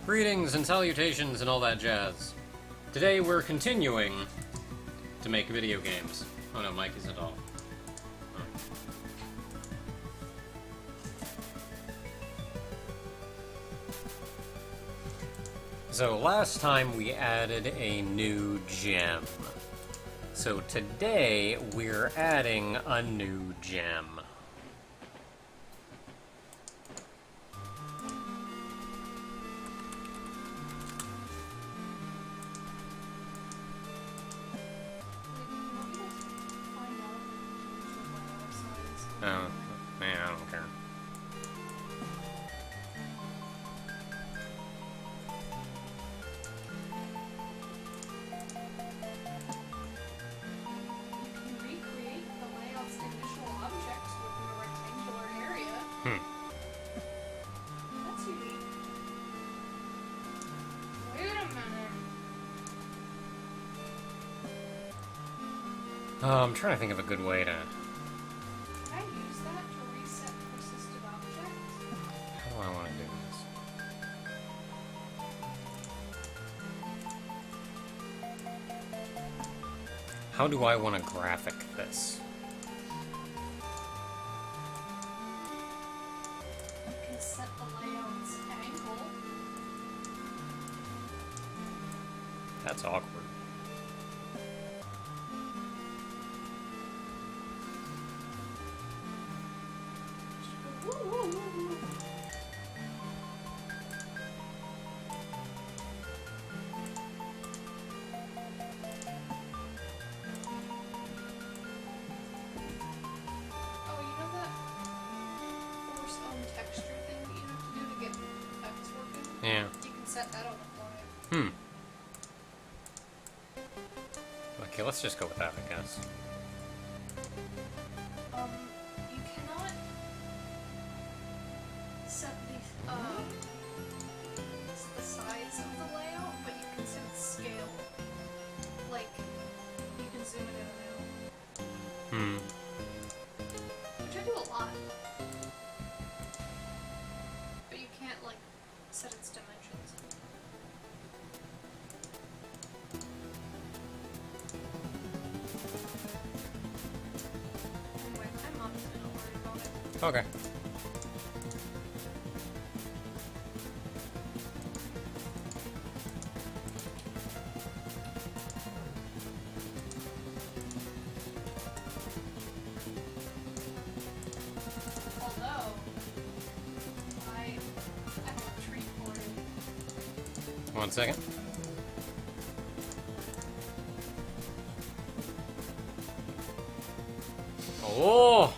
Greetings and salutations and all that jazz. Today we're continuing to make video games. Oh no, Mike isn't off. Oh. So last time we added a new gem. So today we're adding a new gem. Oh, man, I don't care. You can recreate the layout's initial objects within a rectangular area. That's unique. Wait a minute. Oh, I'm trying to think of a good way to... Can I use that to reset persisted objects? How do I want to do this? How do I want to graphic this? You can set the layout's angle. That's awkward. Woo, woo, woo, woo. Oh, you know that force on texture thing that you have to do to get effects working? Yeah. You can set that on the fly. Okay, let's just go with that, I guess. You cannot set the size of the layout, but you can set the scale. Like, you can zoom it in and out. Which I do a lot. But you can't, like, set its dimensions. Anyway, I'm not gonna worry about it. Okay. Although, I have a treat for you. 1 second. Oh!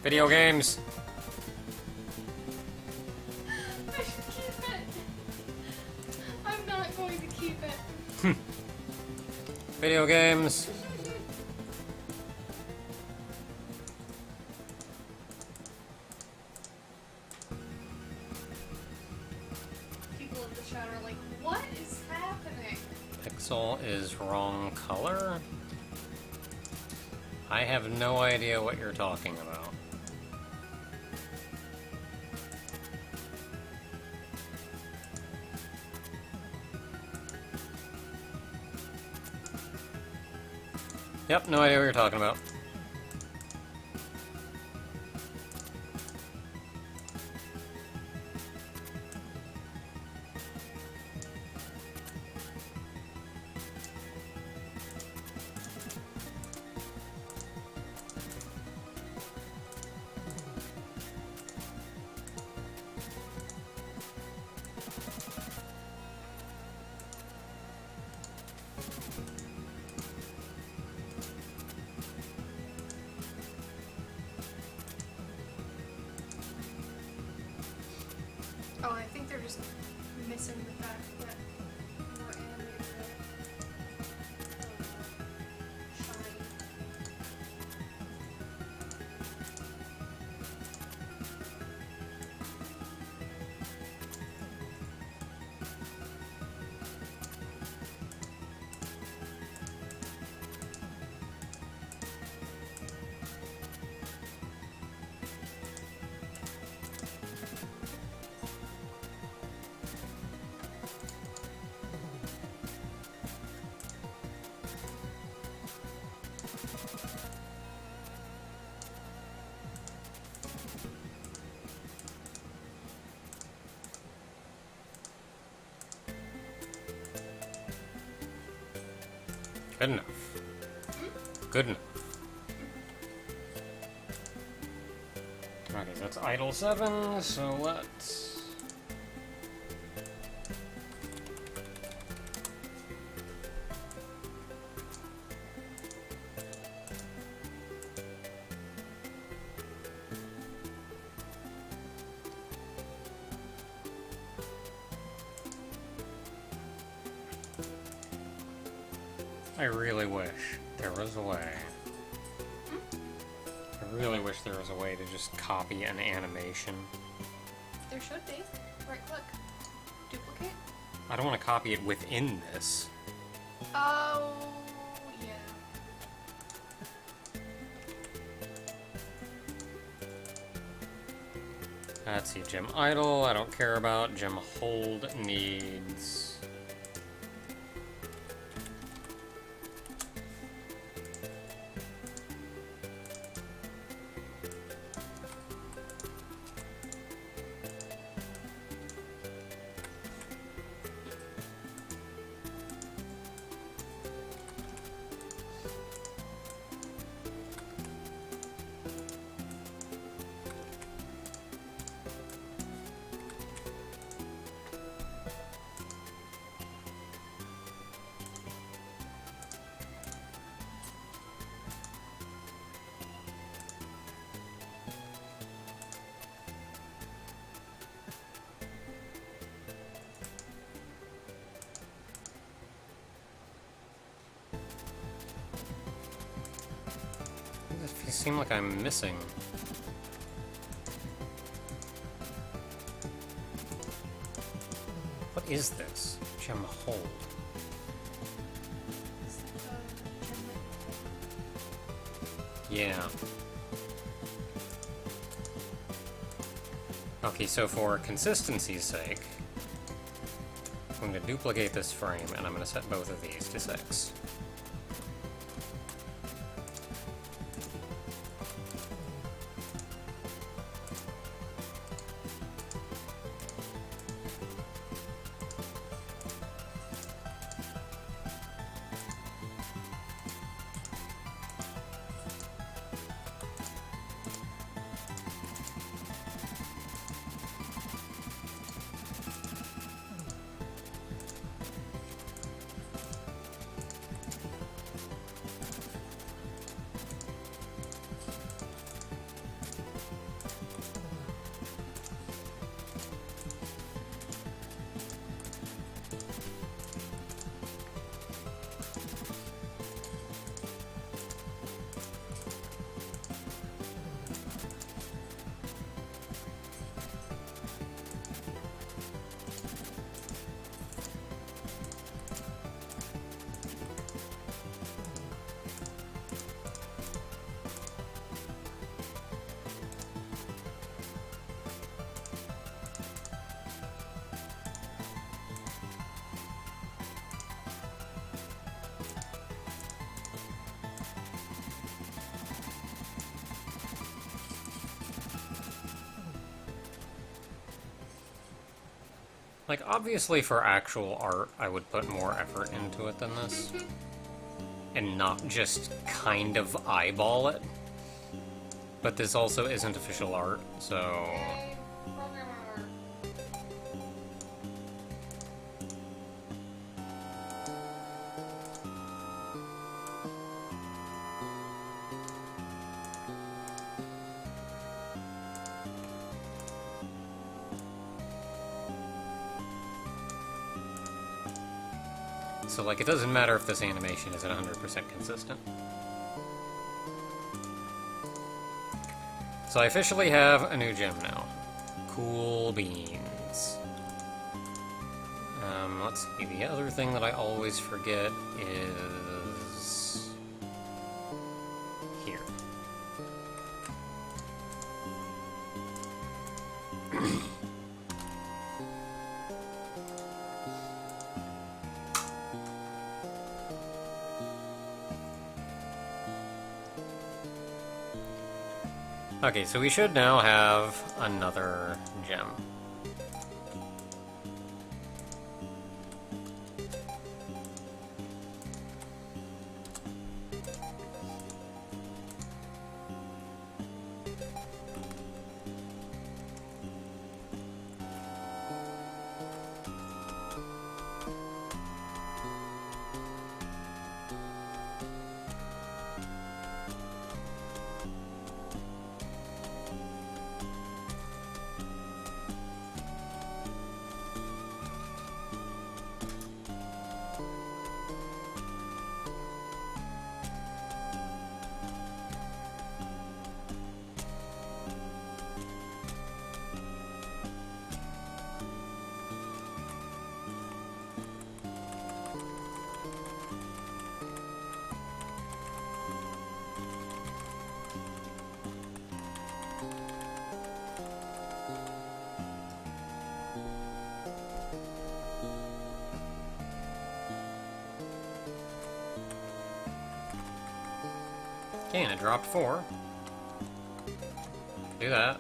Video games. I should keep it. I'm not going to keep it. Video games. People in the chat are like, what is happening? Pixel is wrong color? I have no idea what you're talking about. Yep, no idea what you're talking about. Good enough. Good enough. Okay, that's idle 7, so let's... I really wish there was a way. I really wish there was a way to just copy an animation. There should be. Right click. Duplicate. I don't want to copy it within this. Oh, yeah. Let's see, gem idle, I don't care about. Gem hold needs... It seems like I'm missing. What is this? Gem hold. Is that, Yeah. Okay, so for consistency's sake, I'm going to duplicate this frame, and I'm going to set both of these to 6. Like, obviously for actual art, I would put more effort into it than this. And not just kind of eyeball it. But this also isn't official art, so... Yay, programmer. So, like, it doesn't matter if this animation isn't 100% consistent. So I officially have a new gem now. Cool beans. Let's see, the other thing that I always forget is... here. Okay, so we should now have another gem. Okay, and it dropped 4. Do that.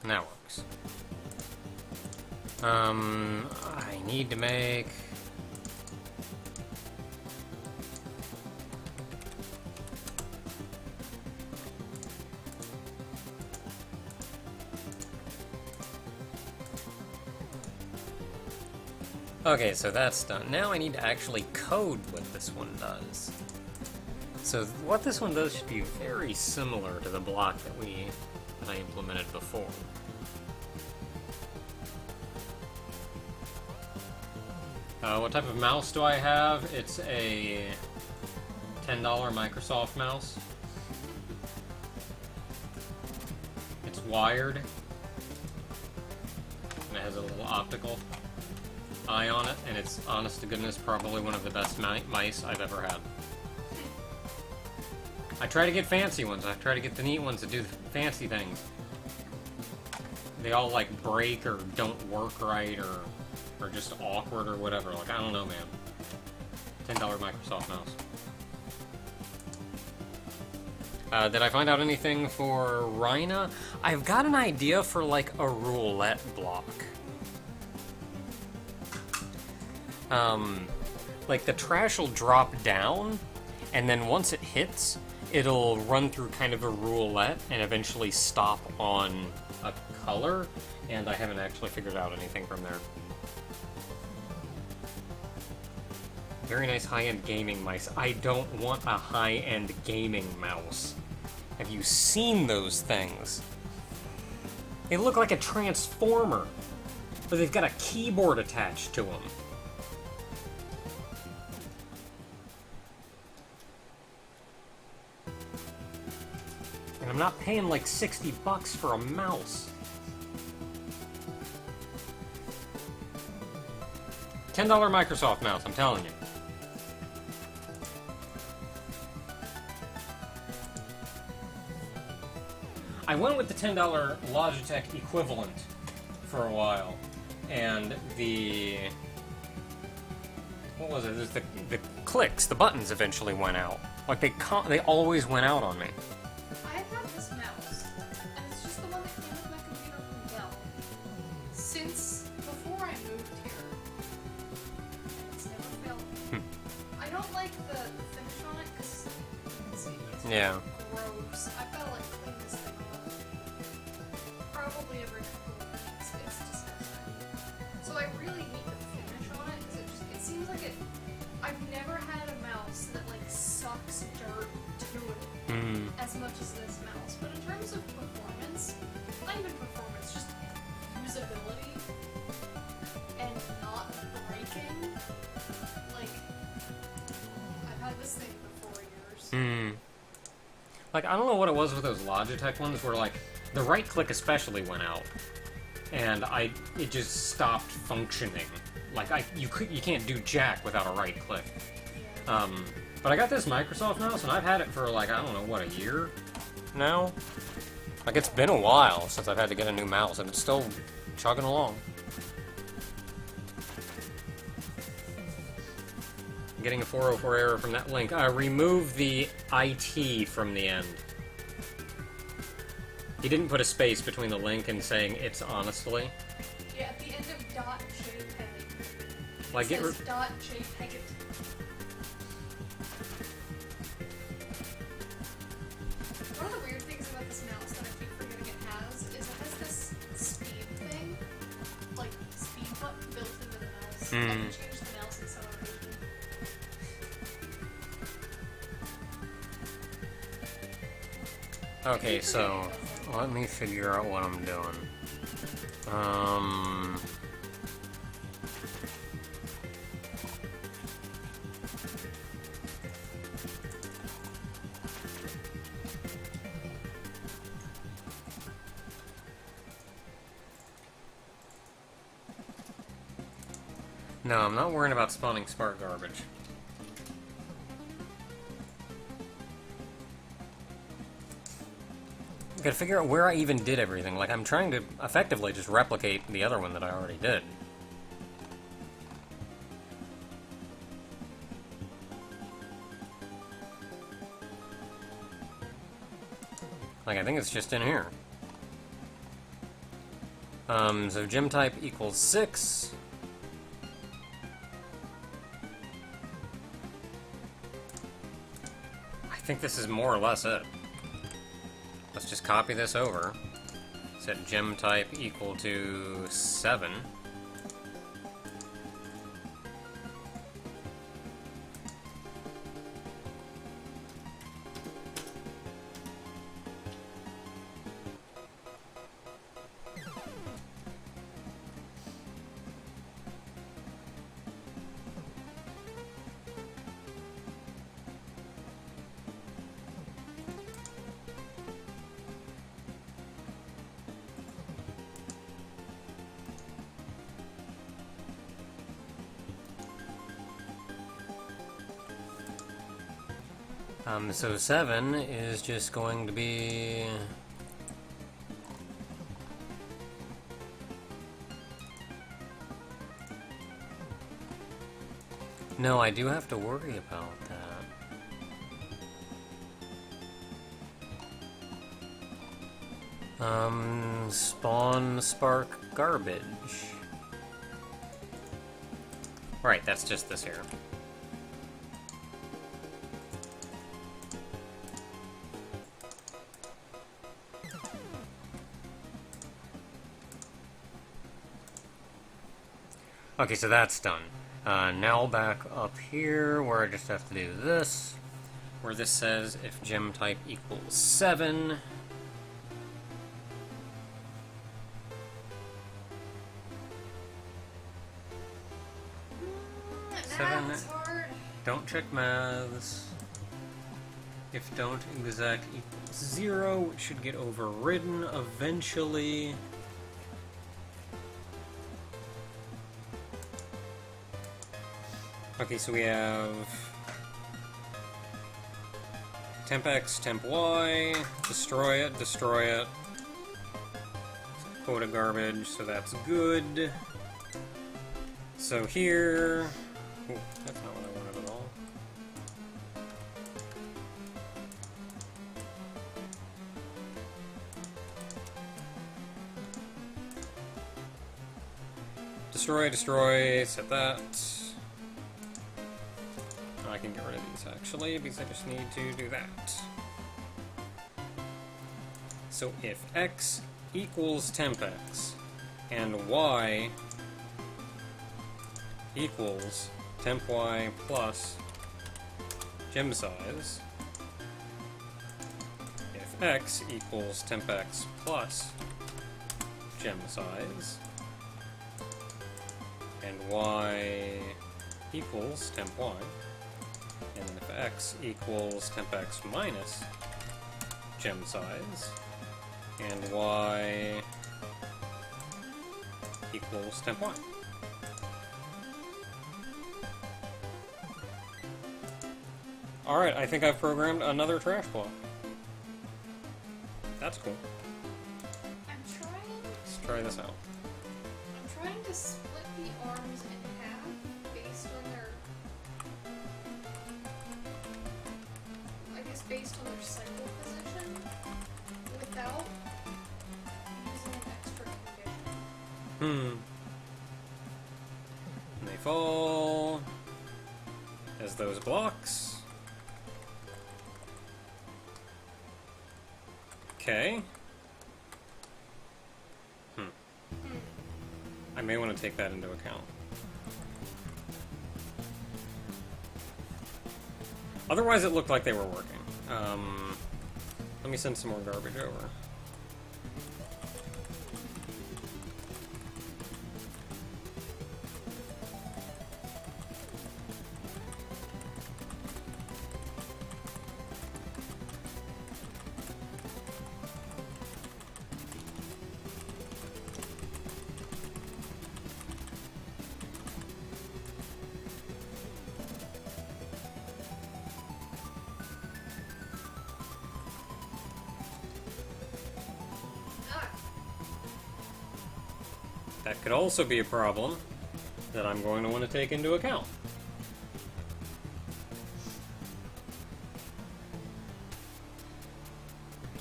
And that works. I need to make... Okay, so that's done. Now I need to actually code what this one does. So what this one does should be very similar to the block that I implemented before. What type of mouse do I have? It's a $10 Microsoft mouse. It's wired. And it has a little optical eye on it, and it's, honest to goodness, probably one of the best mice I've ever had. I try to get fancy ones. I try to get the neat ones that do fancy things. They all, like, break or don't work right or just awkward or whatever. Like, I don't know, man. $10 Microsoft mouse. Did I find out anything for Rhina? I've got an idea for, like, a roulette block. Like, the trash will drop down, and then once it hits, it'll run through kind of a roulette and eventually stop on a color, and I haven't actually figured out anything from there. Very nice high-end gaming mice. I don't want a high-end gaming mouse. Have you seen those things? They look like a transformer, but they've got a keyboard attached to them. And I'm not paying like $60 for a mouse. $10 Microsoft mouse, I'm telling you. I went with the $10 Logitech equivalent for a while, and what was it? It was the clicks, the buttons eventually went out. Like they always went out on me. I've had this mouse, and it's just the one that came with my computer from Dell. Since before I moved here, it's never failed me. I don't like the finish on it because you can see it's gross. I've got to like clean this thing off probably every couple of weeks. It's disgusting. So I really need the finish on it because it seems like it. I've never had a mouse that like sucks dirt to it as much as this mouse. But in terms of performance, not even performance, just usability and not breaking. Like I've had this thing for 4 years. Like, I don't know what it was with those Logitech ones where, like, the right click especially went out, and it just stopped functioning. Like, you can't do jack without a right click. But I got this Microsoft mouse, and I've had it for, like, I don't know, what, a year now? Like, it's been a while since I've had to get a new mouse, and it's still chugging along. Getting a 404 error from that link. Remove the IT from the end. He didn't put a space between the link and saying it's honestly. Yeah, at the end of .jpeg. Like it says .jpeg it. One of the weird things about this mouse that I keep forgetting it has is it has this speed thing, like speed button built into the mouse. I can change the mouse acceleration. Okay, so let me figure out what I'm doing. No, I'm not worrying about spawning spark garbage. I gotta figure out where I even did everything. Like, I'm trying to effectively just replicate the other one that I already did. Like, I think it's just in here. So gem type equals 6. I think this is more or less it. Let's just copy this over. Set gem type equal to 7. So 7 is just going to be... No, I do have to worry about that. Spawn spark garbage. Right, that's just this here. Okay, so that's done. Now back up here, where I just have to do this, where this says if gem type equals 7. Math's hard. Don't check maths. If don't exact equals 0, it should get overridden eventually. Okay, so we have temp X, temp Y, destroy it, quota garbage, so that's good. So here, ooh, that's not what I wanted at all. Destroy, set that. I can get rid of these, actually, because I just need to do that. So if X equals temp X, and Y equals temp Y plus gem size, if X equals temp X plus gem size, and Y equals temp Y, and then if X equals temp X minus gem size, and Y equals temp Y. Alright, I think I've programmed another trash block. That's cool. Let's try this out. I'm trying to split the arms in half based on their... I guess based on their cycle position without using an extra condition. And they fall as those blocks. Okay. I may want to take that into account. Otherwise, it looked like they were working. Let me send some more garbage over. That could also be a problem that I'm going to want to take into account.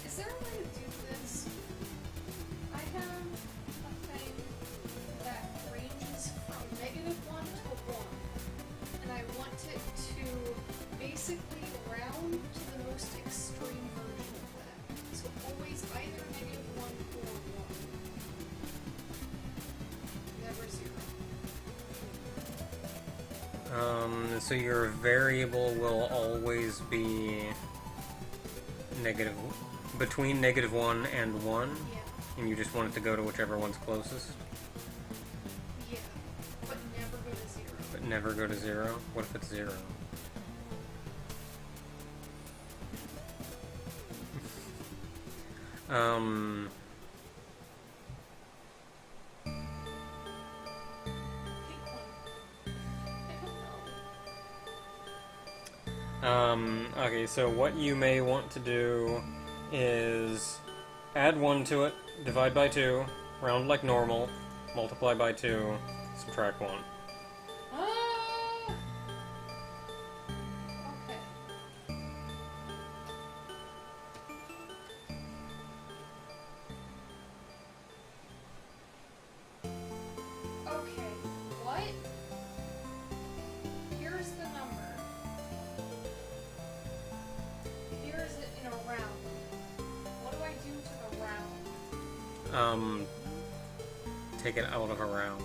Is there a way to basically round to the most extreme version of that. So always either -1 or 1. Never 0. So your variable will always be between -1 and 1, Yeah. and you just want it to go to whichever one's closest, Yeah. But never go to 0. but never go to 0. What if it's 0? Pick one. I don't know. Okay, so what you may want to do is add 1 to it, divide by 2, round like normal, multiply by 2, subtract 1. Ah! Okay. Okay, what? Here's the number. Here's it in a round. What do I do to the round? Take it out of a round.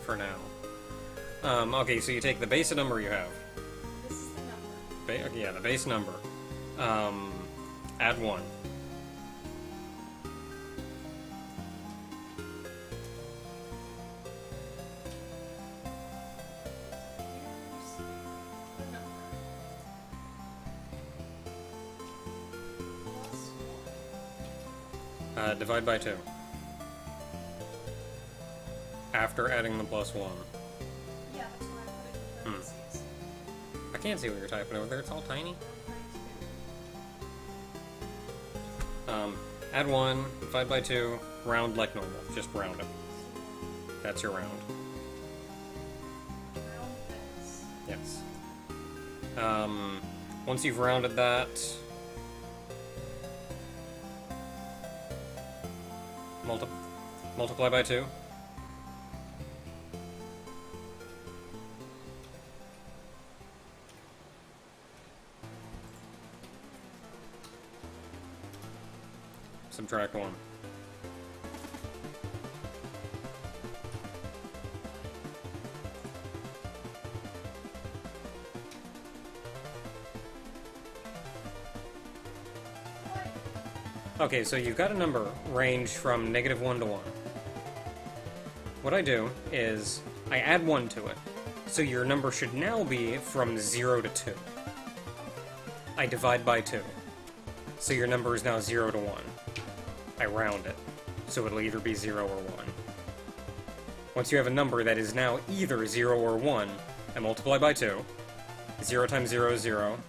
For now. Okay, so you take the base number you have. This is the number. Yeah, the base number. Add 1. Here's the number. Plus 1. Divide by 2. After adding the +1. Yeah, that's what I put in parentheses. I can't see what you're typing over there, it's all tiny. Add 1, divide by 2, round like normal. Just round it. That's your round. Round this. Yes. Once you've rounded that, multiply by 2. Subtract 1. Okay, so you've got a number ranged from -1 to 1. What I do is I add 1 to it, so your number should now be from 0 to 2. I divide by 2, so your number is now 0 to 1. I round it, so it'll either be 0 or 1. Once you have a number that is now either 0 or 1, I multiply by 2. 0 times 0 is 0.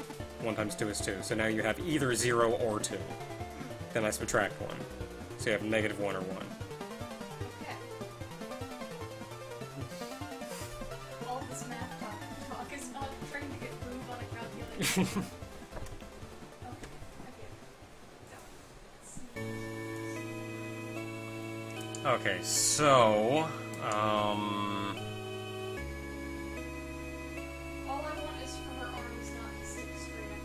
1 times 2 is 2. So now you have either 0 or 2. Then I subtract 1. So you have -1 or 1. Okay. All this math talk is not trying to get proof on a calculator. Okay, I get it. Okay, so, All I want is for her arms not to stick straight up.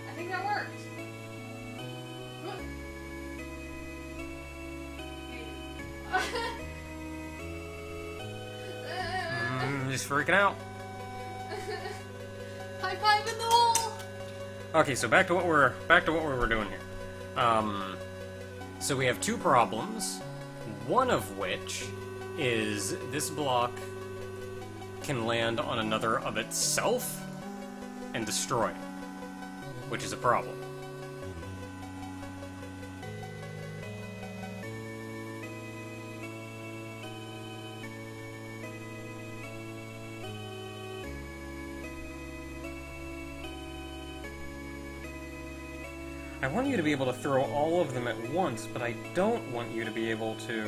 I think that worked. Look. just freaking out. High five in the hole. Okay, so back to what we were doing here. So we have 2 problems, one of which is this block can land on another of itself and destroy it, which is a problem. I want you to be able to throw all of them at once, but I don't want you to be able to...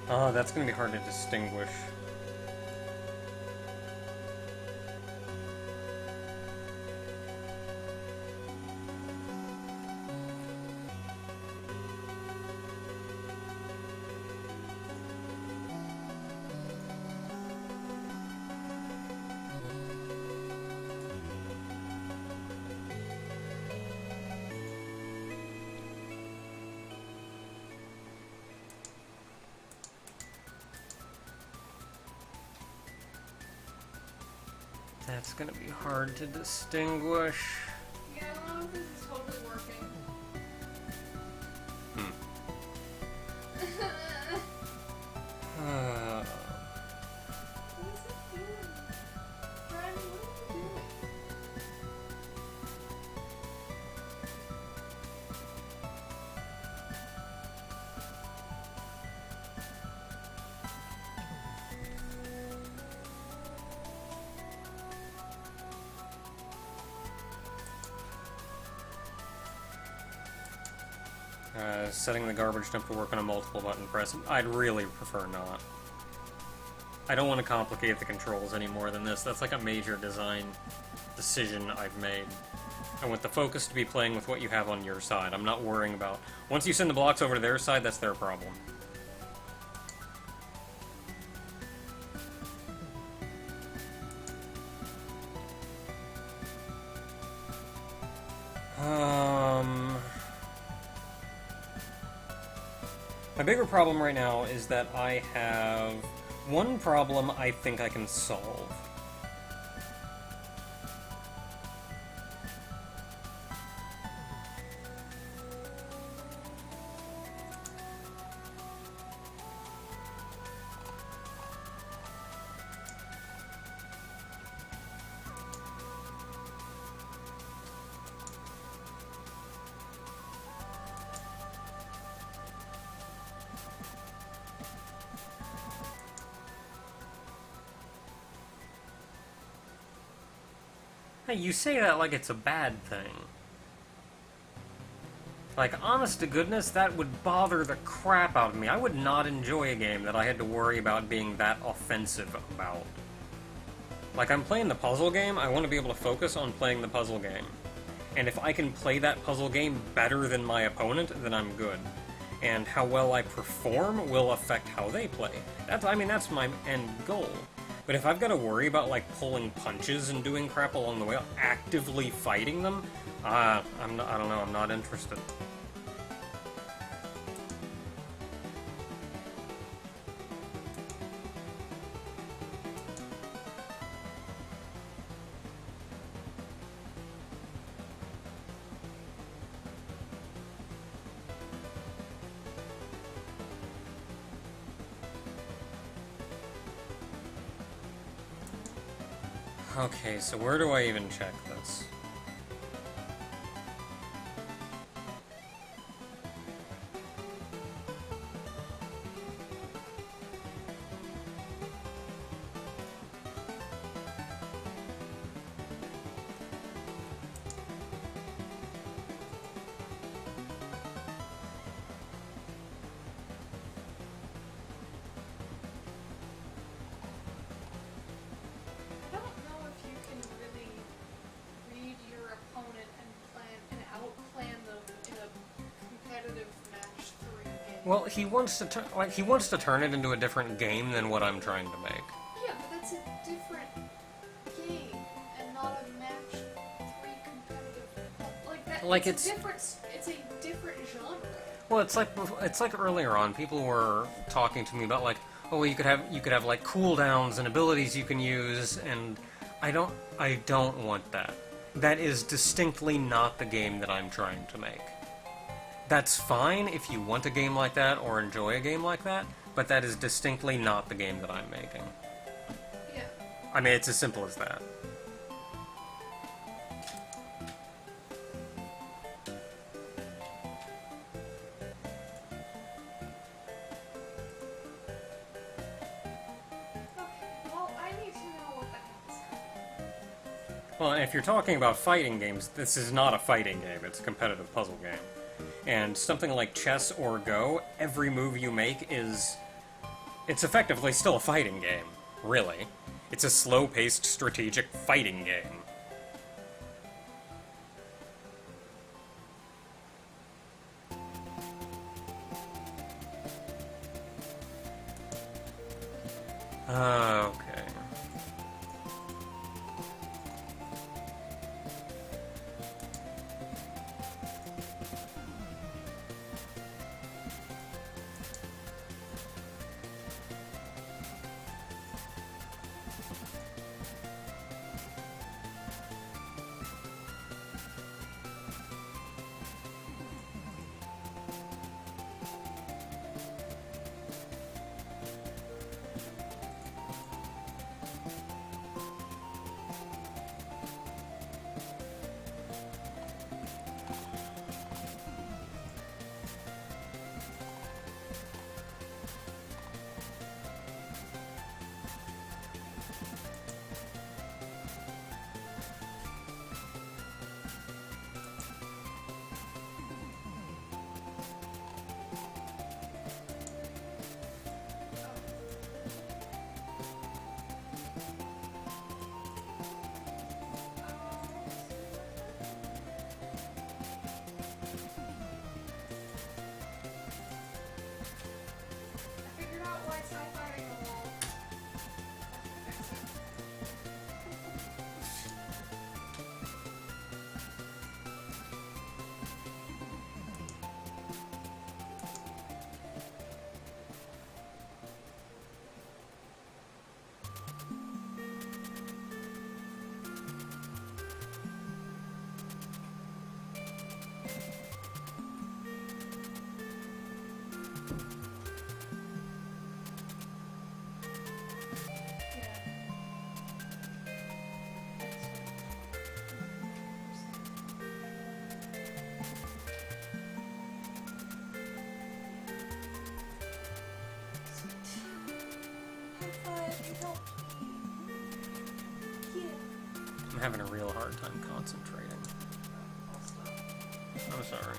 Oh, that's going to be hard to distinguish. It's gonna be hard to distinguish. Yeah, I don't know if this is totally working. Uh, What is it doing? Brian, what are you doing? setting the garbage dump to work on a multiple button press. I'd really prefer not. I don't want to complicate the controls any more than this. That's like a major design decision I've made. I want the focus to be playing with what you have on your side. I'm not worrying about... Once you send the blocks over to their side, that's their problem. My bigger problem right now is that I have one problem I think I can solve. Hey, you say that like it's a bad thing. Like, honest to goodness, that would bother the crap out of me. I would not enjoy a game that I had to worry about being that offensive about. Like, I'm playing the puzzle game, I want to be able to focus on playing the puzzle game. And if I can play that puzzle game better than my opponent, then I'm good. And how well I perform will affect how they play. That's my end goal. But if I've got to worry about, like, pulling punches and doing crap along the way, actively fighting them, I don't know, I'm not interested. Okay, so where do I even check this? I don't know if you can really read your opponent and outplan them in a competitive match 3 game. Well, he wants to turn it into a different game than what I'm trying to make. Yeah, but that's a different game and not a match 3 competitive. Like that. Like, it's a different genre. Well, it's like earlier on, people were talking to me about, like, oh, you could have like cooldowns and abilities you can use, and I don't want that. That is distinctly not the game that I'm trying to make. That's fine if you want a game like that or enjoy a game like that, but that is distinctly not the game that I'm making. Yeah. I mean, it's as simple as that. Well, I need to know what the heck is happening. Well, if you're talking about fighting games, this is not a fighting game, it's a competitive puzzle game. And something like chess or Go, every move you make it's effectively still a fighting game, really. It's a slow-paced, strategic fighting game. Okay. I'm having a real hard time concentrating. I'll stop. I'm sorry.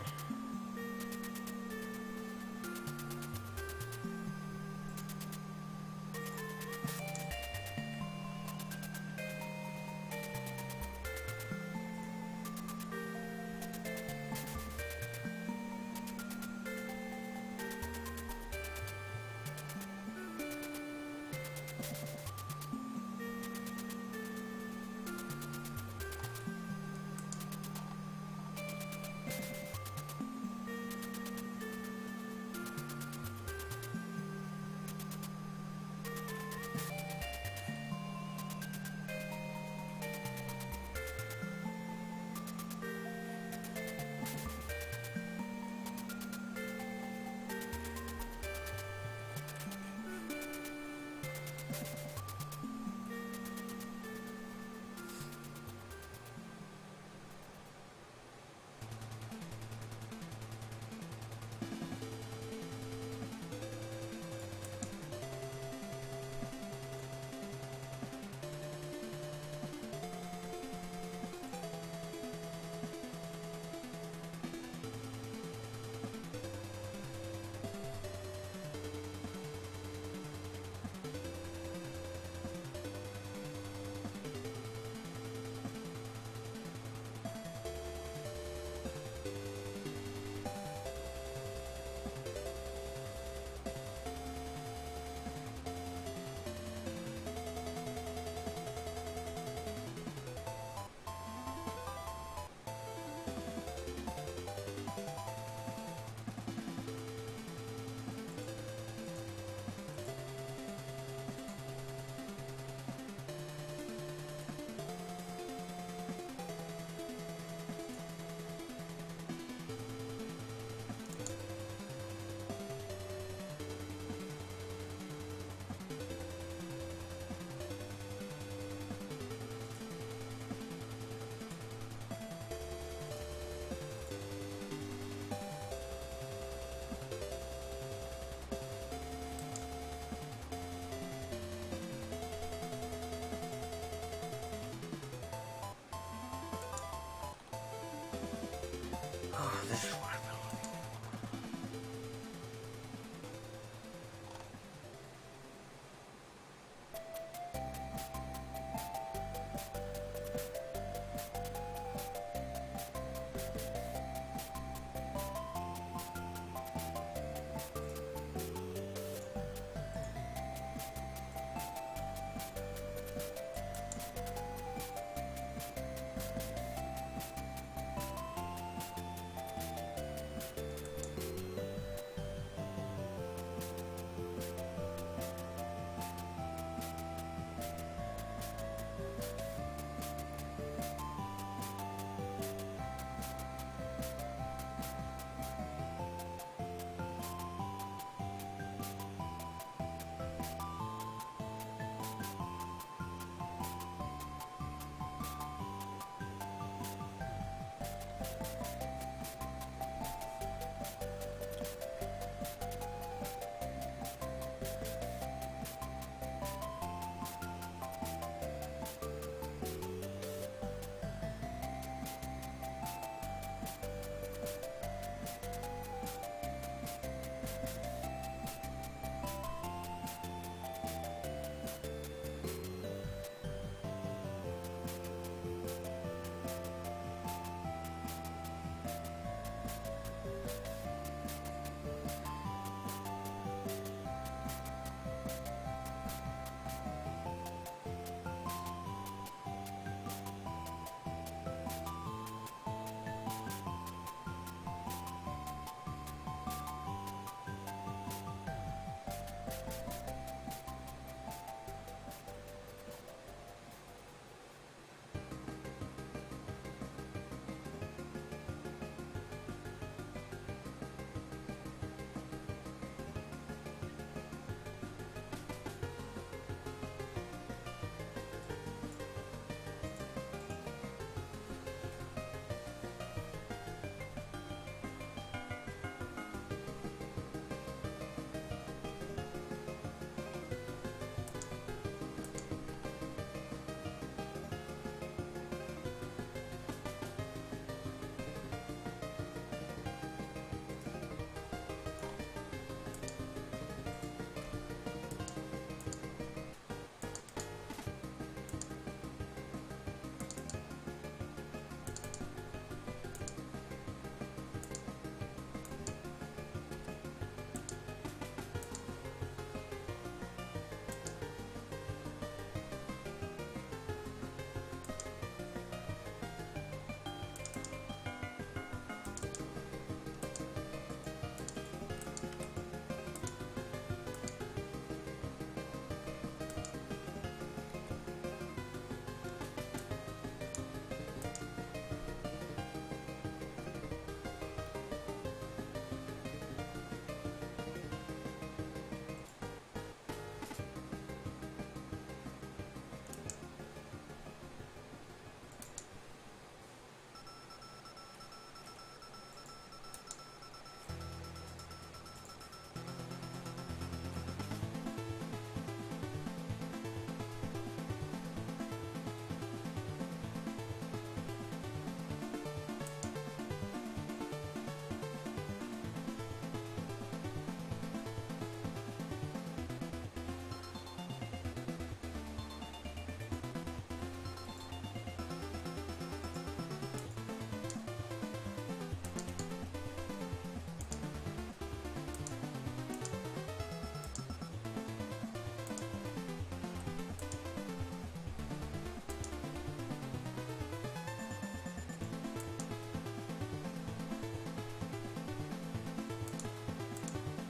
Oh, this is what I've been looking for.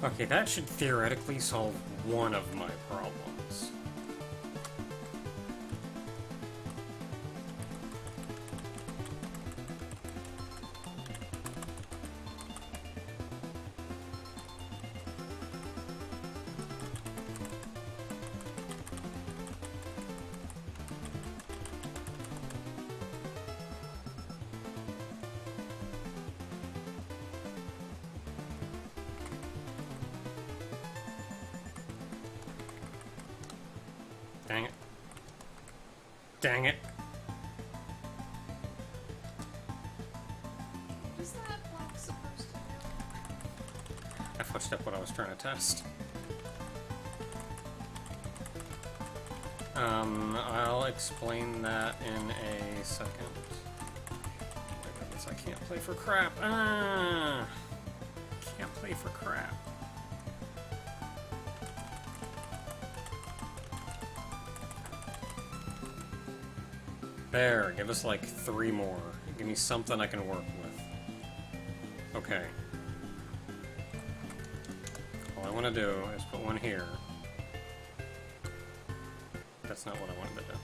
Okay, that should theoretically solve one of my problems. Dang it. Dang it. What is that block supposed to do? I fudged up what I was trying to test. I'll explain that in a second. My goodness, I can't play for crap. Can't play for crap. There, give us like 3 more. Give me something I can work with. Okay. All I want to do is put one here. That's not what I wanted to do.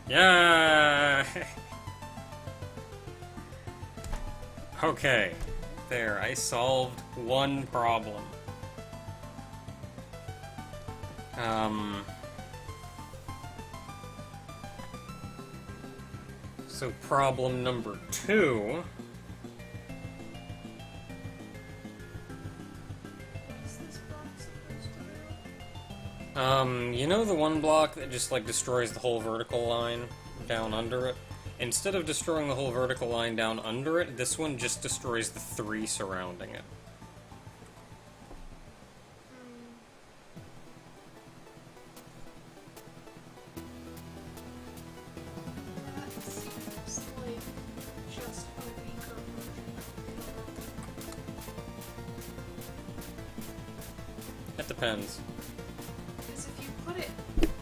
Yeah. Okay. There, I solved one problem. So problem number 2. What is this block supposed to do? You know the one block that just, like, destroys the whole vertical line down under it? Instead of destroying the whole vertical line down under it, this one just destroys the 3 surrounding it. That seems like just a weaker version of It depends. because if you put it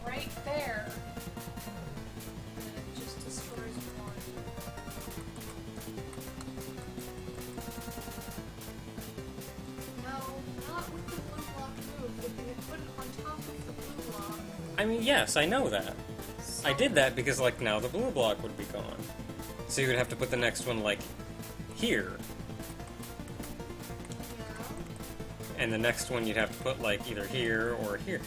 right there, then it just destroys one. No, not with the blue block move. If you put it on top of the blue block. I mean, yes, I know that. I did that because, like, now the blue block would be gone. So you would have to put the next one, like, here. Yeah. And the next one you'd have to put, like, either here or here.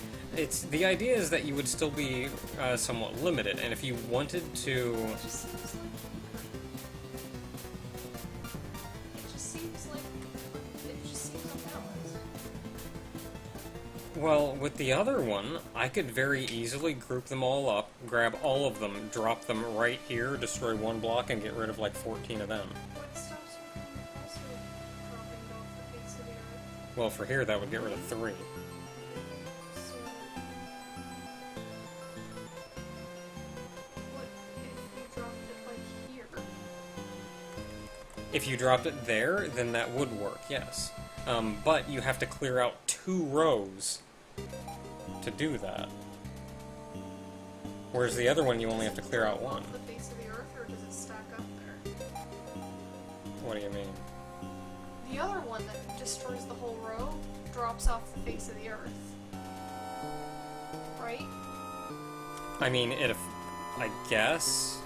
The idea is that you would still be somewhat limited, and if you wanted to... It just seems like it just seems unbalanced. Well, with the other one, I could very easily group them all up, grab all of them, drop them right here, destroy one block, and get rid of like 14 of them. What stops you from also dropping off the face of the earth? Well, for here, that would get rid of 3. So what if you dropped it like here? If you dropped it there, then that would work, yes. But you have to clear out 2 rows to do that. Whereas the other one, you only have to clear out 1. Off the face of the earth, or does it stack up there? What do you mean? The other one that destroys the whole row drops off the face of the earth. Right? I mean, I guess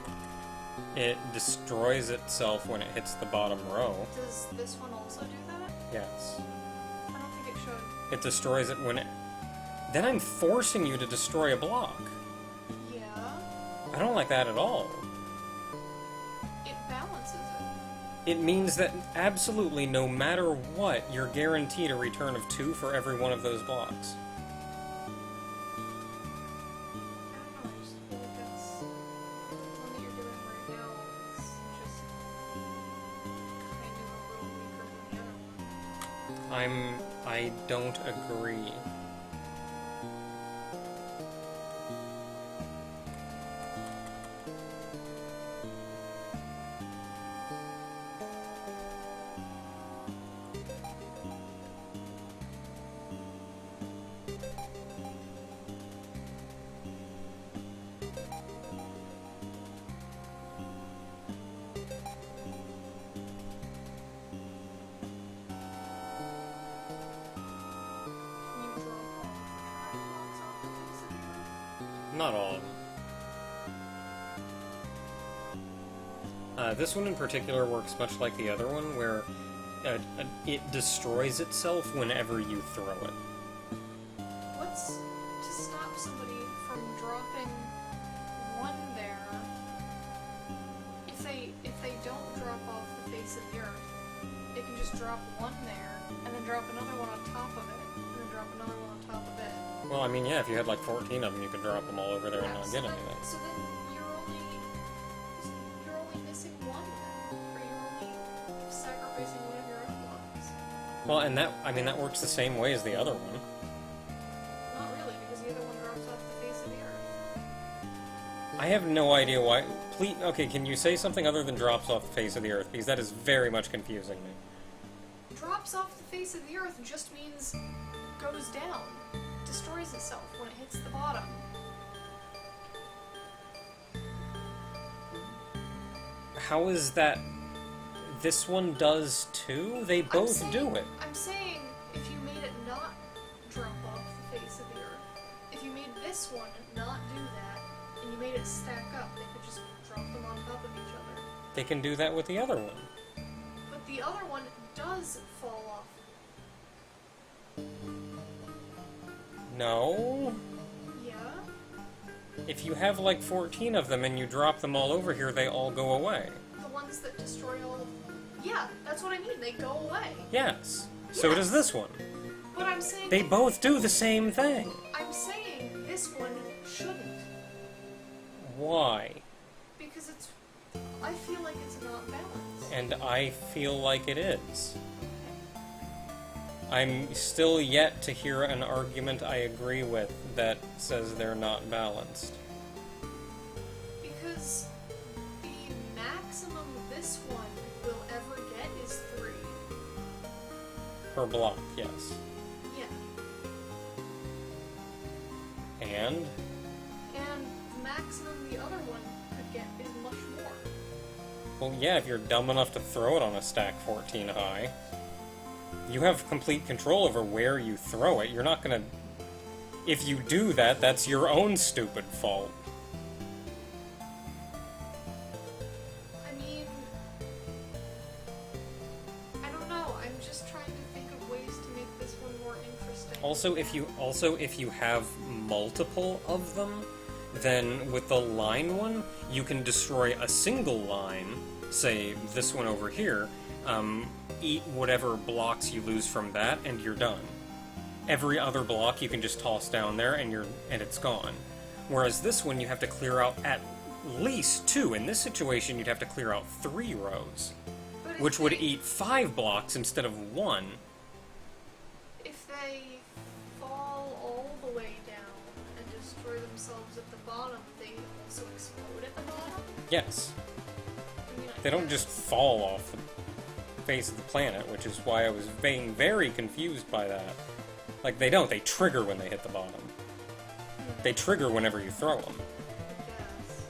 it destroys itself when it hits the bottom row. Does this one also do that? Yes. I don't think it should. It destroys it when it... Then I'm forcing you to destroy a block. Yeah. I don't like that at all. It balances it. It means that absolutely no matter what, you're guaranteed a return of 2 for every one of those blocks. I don't know, I just feel like that's the one that you're doing right now is just kind of a little weaker than the other one. I don't agree. Not all of them. This one in particular works much like the other one, where it destroys itself whenever you throw it. What's to stop somebody from dropping one there? If they don't drop off the face of the earth, they can just drop one there, and then drop another one on top of it, and then drop another one on top of it. Well, I mean, yeah, if you had like 14 of them, you could drop them all over there and not get anything. So then you're only missing one, or you're only sacrificing one of your own ones. Well, and that works the same way as the other one. Not really, because the other one drops off the face of the earth. I have no idea why. Please, okay, can you say something other than drops off the face of the earth? Because that is very much confusing me. Drops off the face of the earth just means goes down, destroys itself when it hits the bottom. How is that? This one does too? They both do it. I'm saying if you made it not drop off the face of the earth, if you made this one not do that, and you made it stack up, they could just drop them on top of each other. They can do that with the other one. But the other one does fall off. No. Yeah? If you have like 14 of them and you drop them all over here, they all go away. The ones that destroy all of... Yeah, that's what I mean, they go away. Yes. So Yes. does this one. But I'm saying... They both do the same thing. I'm saying this one shouldn't. Why? Because it's... I feel like it's not balanced. And I feel like it is. I'm still yet to hear an argument I agree with that says they're not balanced. Because the maximum this one will ever get is 3. Per block, yes. Yeah. And? And the maximum the other one could get is much more. Well, yeah, if you're dumb enough to throw it on a stack 14 high. You have complete control over where you throw it. You're not gonna... If you do that, that's your own stupid fault. I mean... I don't know, I'm just trying to think of ways to make this one more interesting. Also, if you have multiple of them, then with the line one, you can destroy a single line, say this one over here, eat whatever blocks you lose from that, and you're done. Every other block you can just toss down there, and it's gone. Whereas this one, you have to clear out at least 2. In this situation, you'd have to clear out 3 rows, But if which would they- eat 5 blocks instead of 1. If they fall all the way down and destroy themselves at the bottom, they also explode at the bottom? Yes. I mean, I They don't guess. just fall off the face of the planet, which is why I was being very confused by that. Like, they don't. They trigger when they hit the bottom. They trigger whenever you throw them. Yes.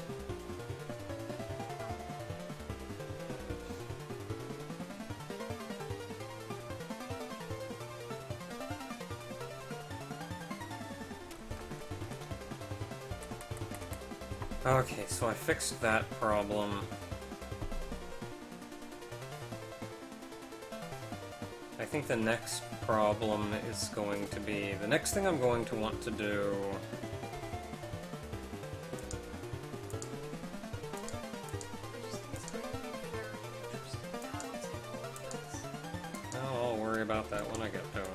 Okay, so I fixed that problem. I think the next problem is going to be... The next thing I'm going to want to do... I just think it's going to be very interesting balancing all of this. Oh, I'll worry about that when I get to it.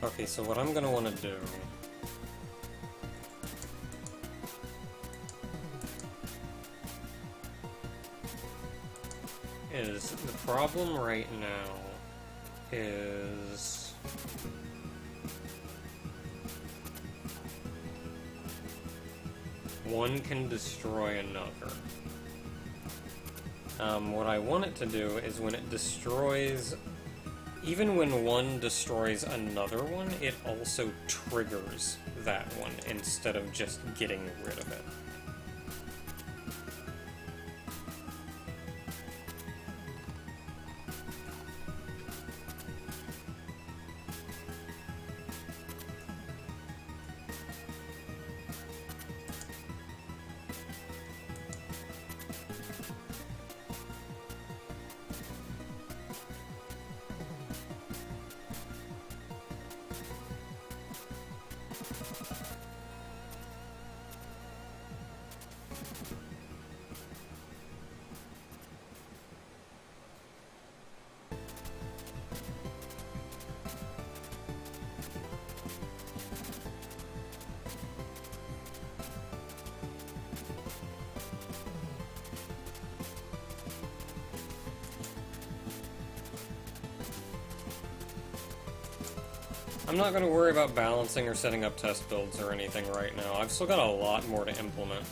Okay, so what I'm gonna want to do... is the problem right now is one can destroy another. What I want it to do is when it destroys, even when one destroys another one, it also triggers that one instead of just getting rid of it. I'm not going to worry about balancing or setting up test builds or anything right now. I've still got a lot more to implement.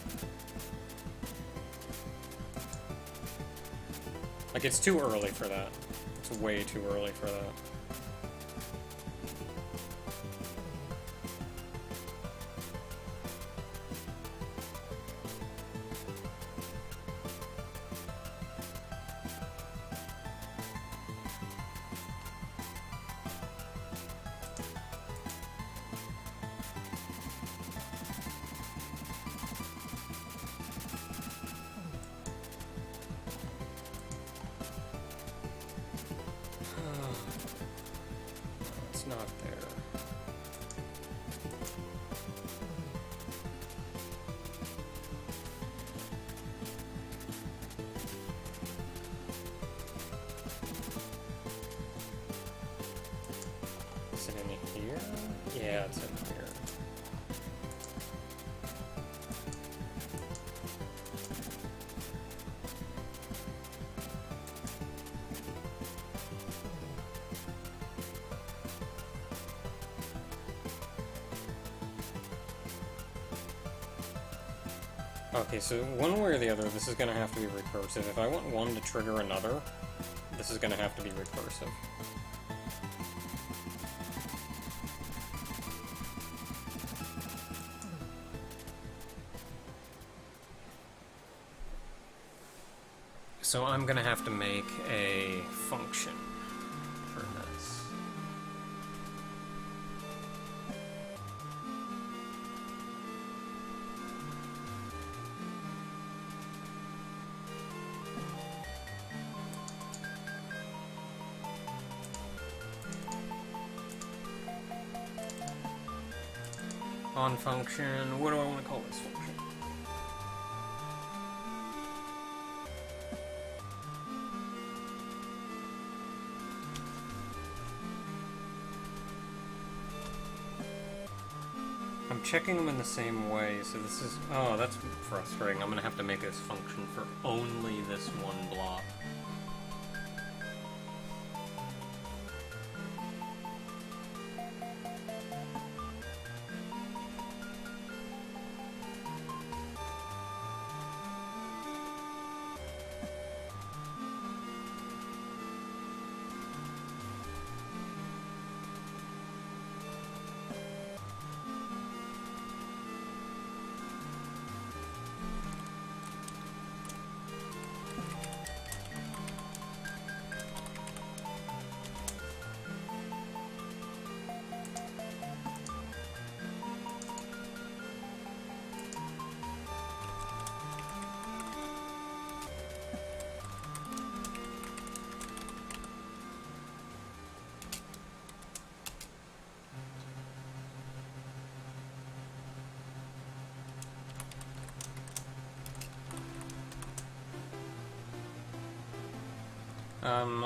Like, it's too early for that. It's way too early for that. It's not there. Is it in here? Yeah, it's in here. Okay, so one way or the other, this is going to have to be recursive. If I want one to trigger another, this is going to have to be recursive. So I'm going to have to make a function for this. On function, what do I want to call this function? I'm checking them in the same way, so this is... Oh, that's frustrating. I'm gonna have to make this function for only this one block.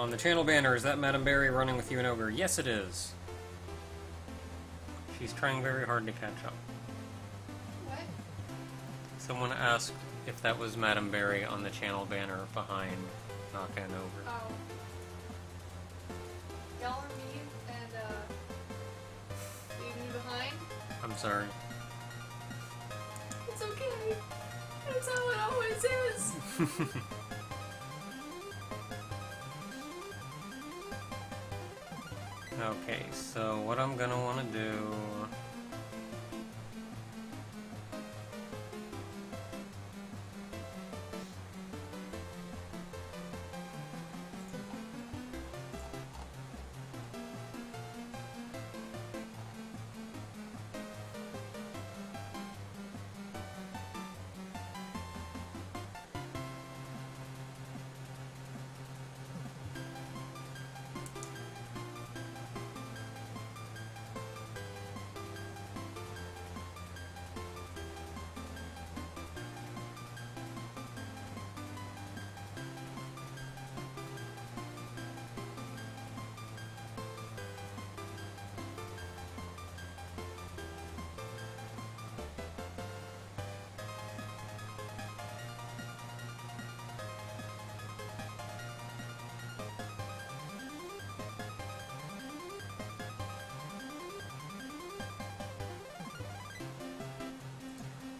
On the channel banner, is that Madame Berry running with you and Ogre? Yes, it is. She's trying very hard to catch up. What? Someone asked if that was Madame Berry on the channel banner behind knocking over. Oh. Y'all are mean and, leave me behind? I'm sorry. It's okay. That's how it always is. Okay, so what I'm gonna want to do...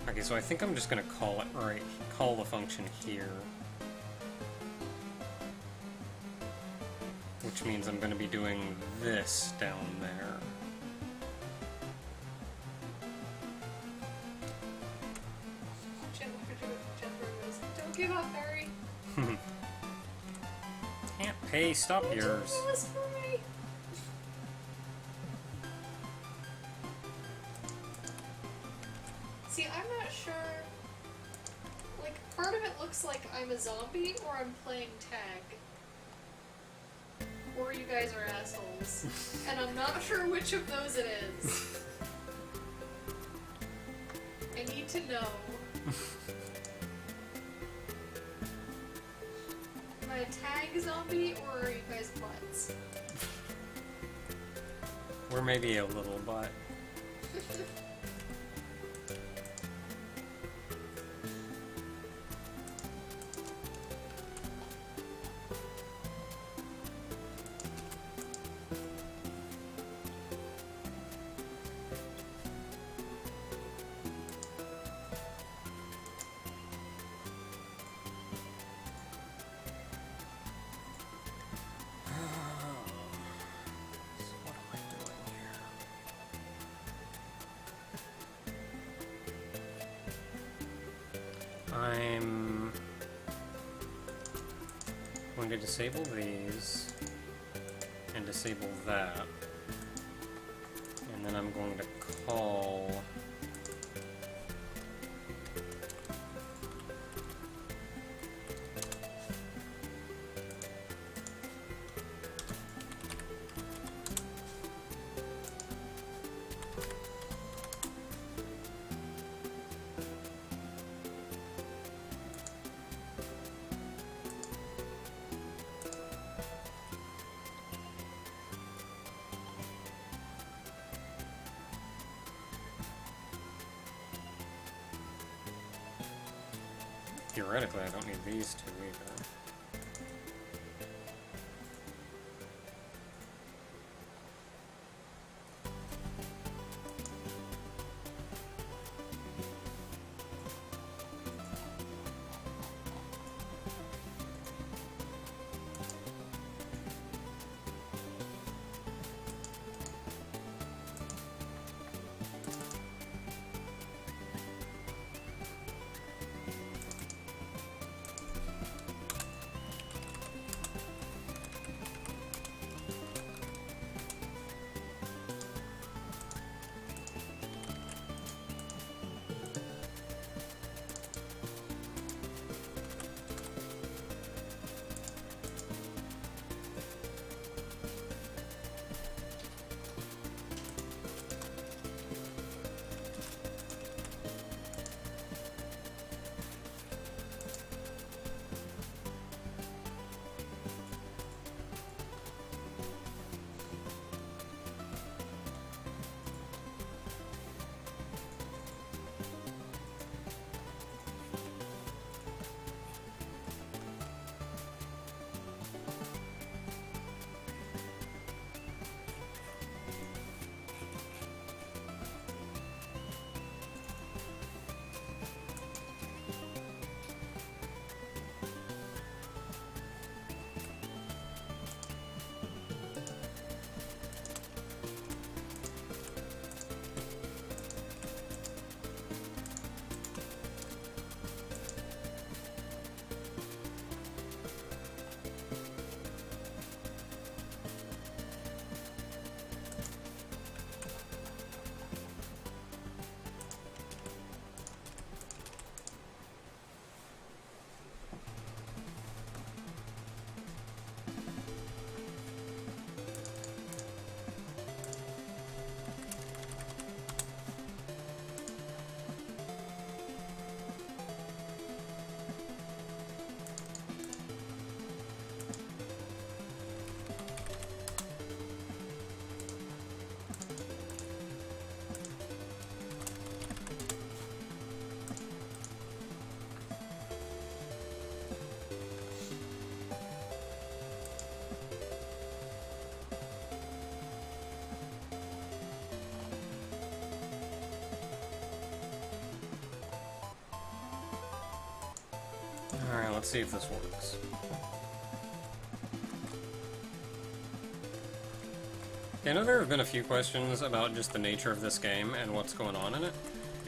Okay, so I think I'm just gonna call it right, call the function here. Which means I'm gonna be doing this down there. Don't give up, Barry. Can't pay, stop Don't yours. you do this for me? See, I'm not sure. Like, part of it looks like I'm a zombie or I'm playing tag. Or you guys are assholes. And I'm not sure which of those it is. I need to know. Am I a tag zombie or are you guys butts? We're maybe a little butt. I'm going to disable these and disable that, and then I'm going to call theoretically, I don't need these two either. let's see if this works. I know there have been a few questions about just the nature of this game and what's going on in it,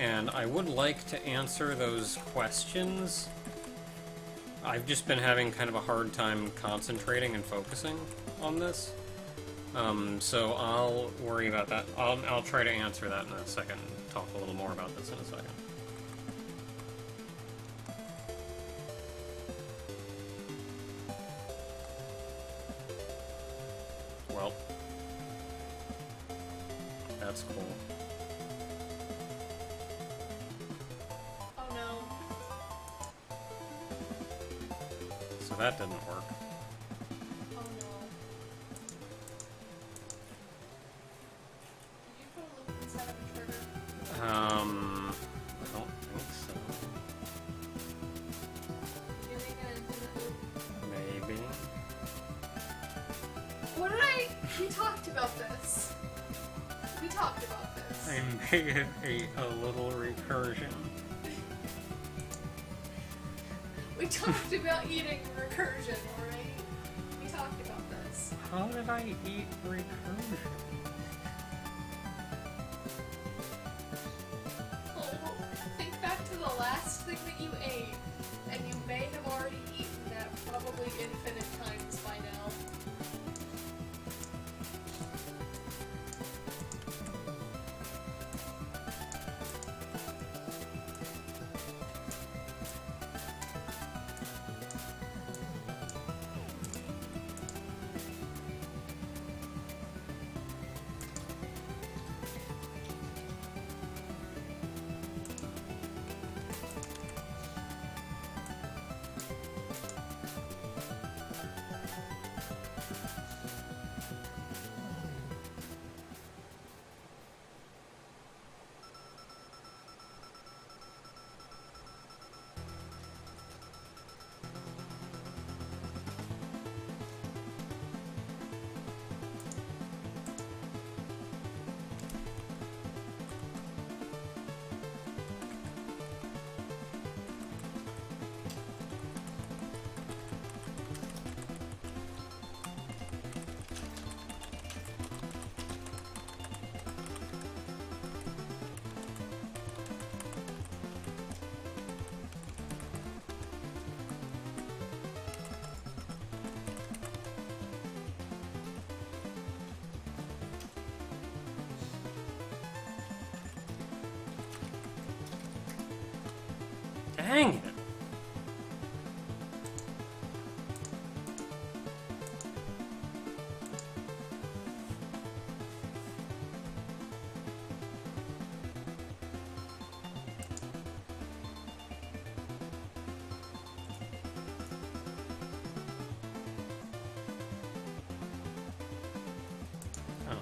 and I would like to answer those questions. I've just been having kind of a hard time concentrating and focusing on this, so I'll worry about that. I'll try to answer that in a second, talk a little more about this in a second. Well, that's cool. Oh no. So that didn't work. Oh no. Did you put a loop inside of a trigger? I don't think so. Did you make an infinite loop? Maybe. What did we talked about this. We talked about this. I made a little recursion. We talked about eating recursion, alright? We talked about this. How did I eat recursion? Oh, think back to the last thing that you ate, and you may have already eaten that probably infinite times by now. Dang it! Oh.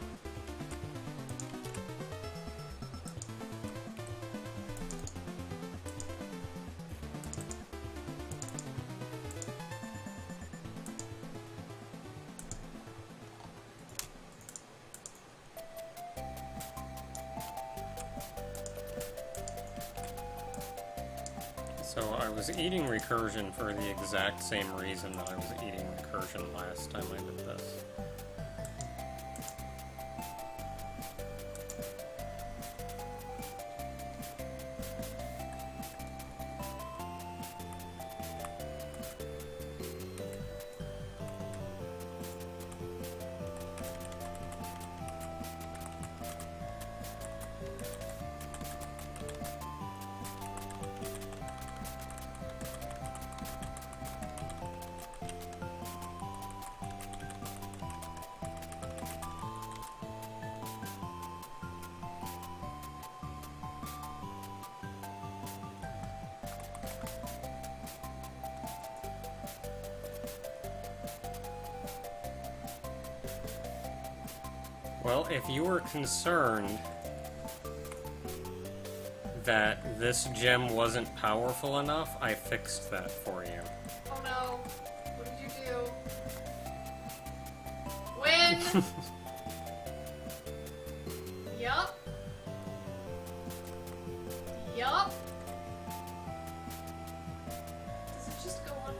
So I was eating recursion for the exact same reason that I was eating recursion last time I did this. Well, if you were concerned that this gem wasn't powerful enough, I fixed that for you. Oh no. What did you do? Win! Yup. Yup. Does it just go on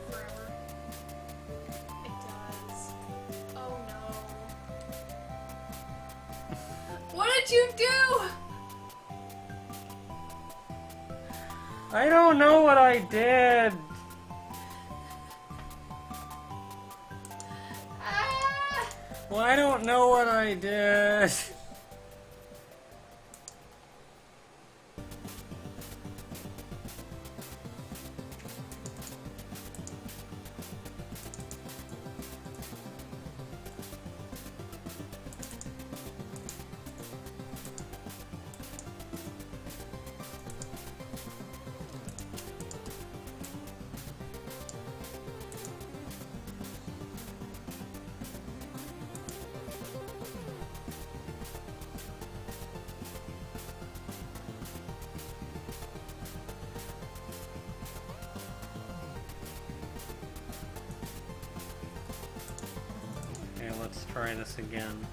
did you do? I don't know what I did. Ah! Well, I don't know what I did. Okay, let's try this again.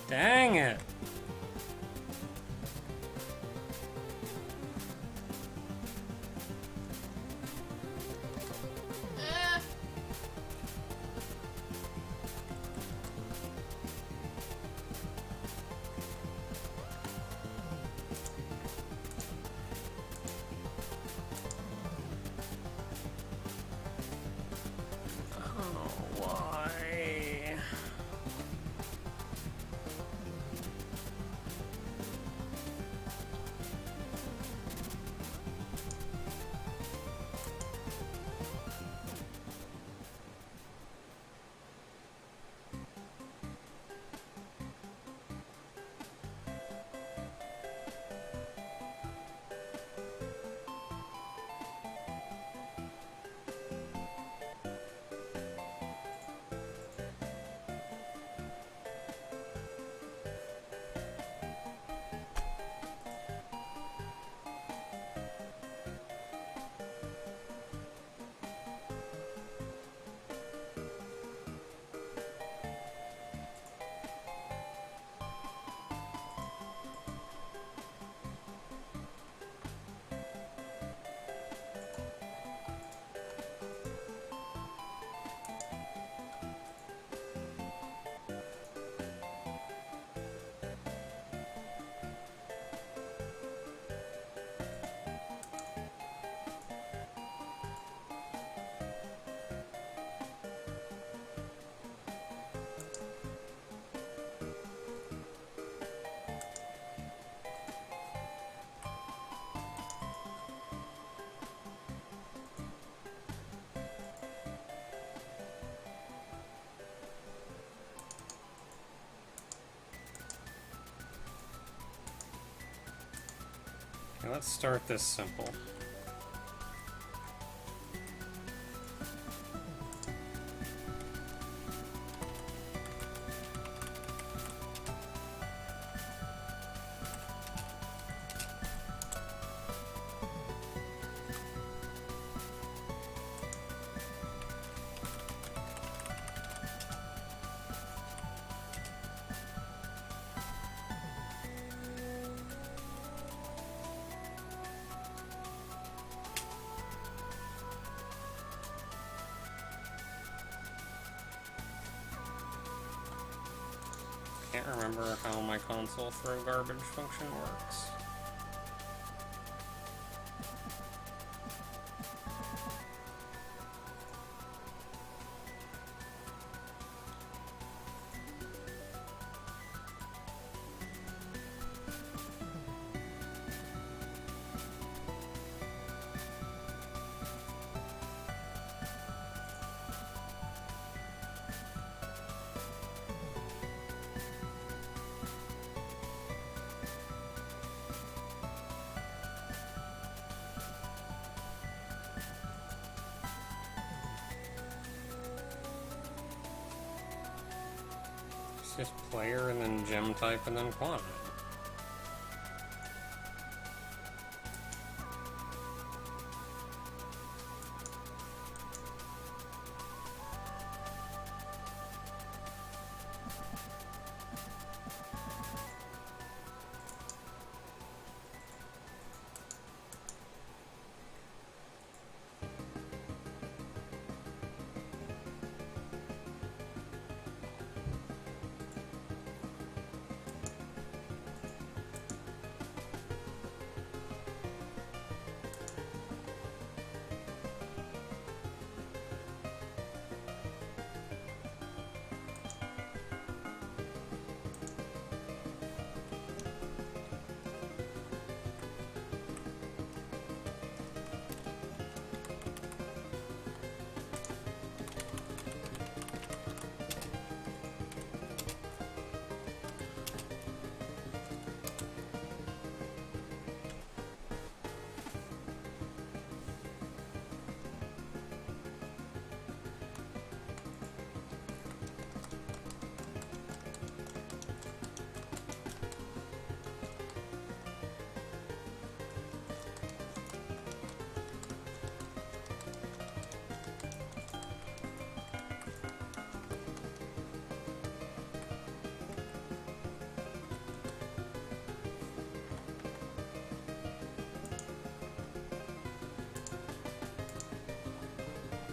Dang it! Ah. Oh, why? Okay, let's start this simple. Can't remember how my console throw garbage function works. just player and then gem type and then quantity.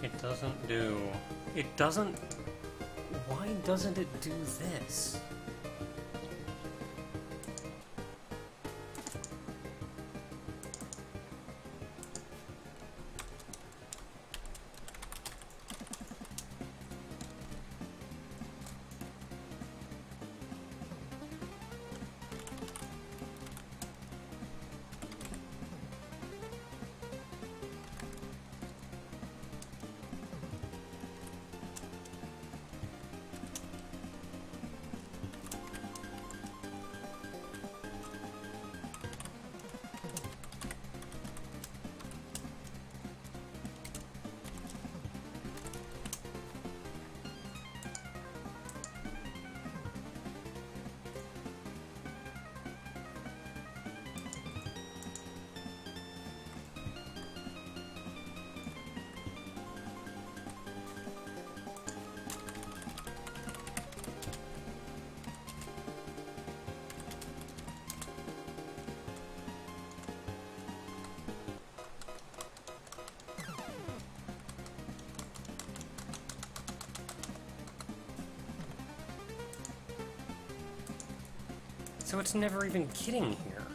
It doesn't do... It doesn't... Why doesn't it do this? So it's never even getting here.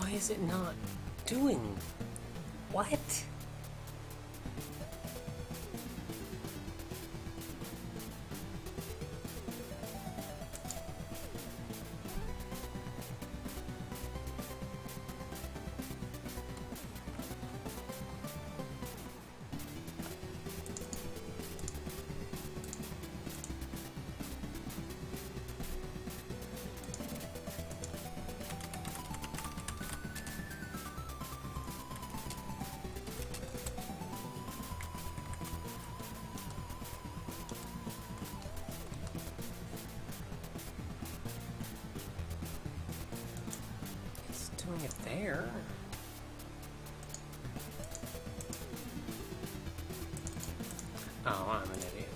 Why is it not doing... What? Doing it there. Oh, I'm an idiot.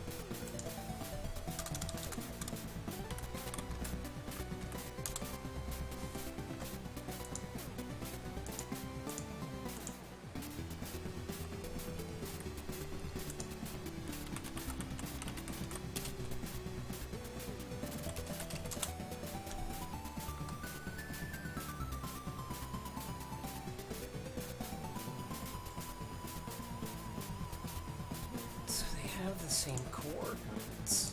So they have the same coordinates.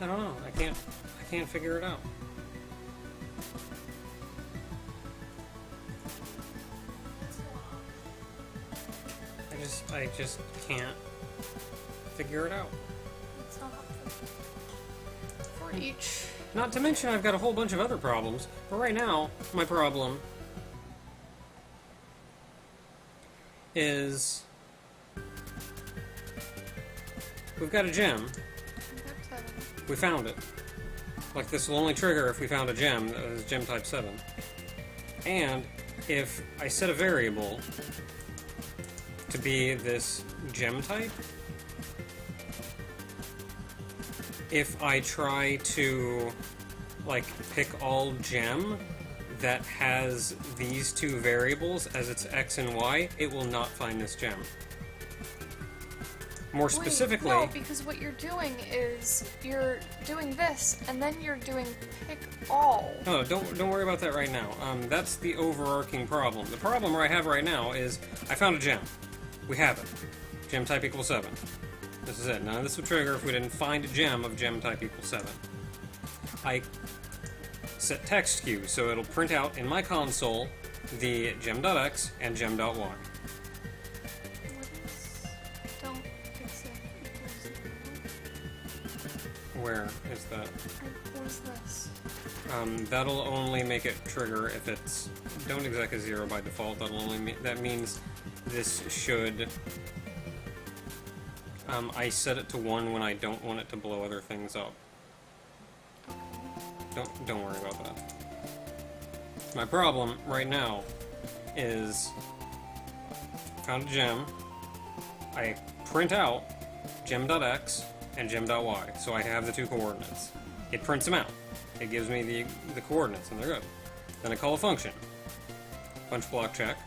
I don't know. I can't figure it out. I just can't figure it out. It's not helpful. For each. Not to mention I've got a whole bunch of other problems, but right now, my problem is we've got a gem. We found it. Like, this will only trigger if we found a gem that was gem type 7. And if I set a variable to be this gem type, if I try to, like, pick all gem that has these two variables as its x and y, it will not find this gem. More specifically... Wait, no, because what you're doing is you're doing this, and then you're doing pick all. No, don't worry about that right now. That's the overarching problem. The problem I have right now is I found a gem. We have it. Gem type equals 7. This is it. None of this would trigger if we didn't find a gem of gem type equals 7. I set text queue, so it'll print out in my console the gem.x and gem.y. What is... Don't fix it equals 0. Where is that? What is this? That'll only make it trigger if it's... Don't exec a 0 by default. That'll only that means this should... I set it to 1 when I don't want it to blow other things up. Don't worry about that. My problem right now is found a gem. I print out gem.x and gem.y, so I have the two coordinates. It prints them out. It gives me the coordinates, and they're good. Then I call a function. Punch block check,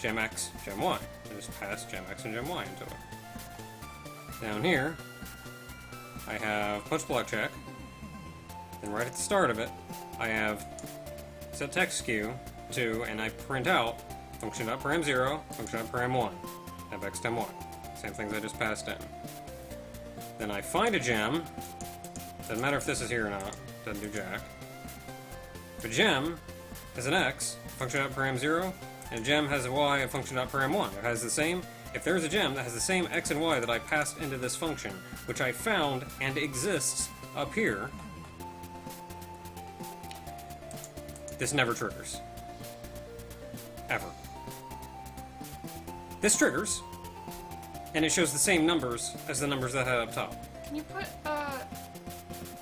gem x, gem y. I just pass gem x and gem y into it. Down here, I have punch block check. Then right at the start of it, I have set text queue to, and I print out function.param0, function.param1, f(x, temp y). Same things I just passed in. Then I find a gem. Doesn't matter if this is here or not. Doesn't do jack. But gem has an x, function.param0, and a gem has a y, a function.param1. It has the same. If there's a gem that has the same x and y that I passed into this function, which I found and exists up here, this never triggers. Ever. This triggers, and it shows the same numbers as the numbers that I had up top. Can you put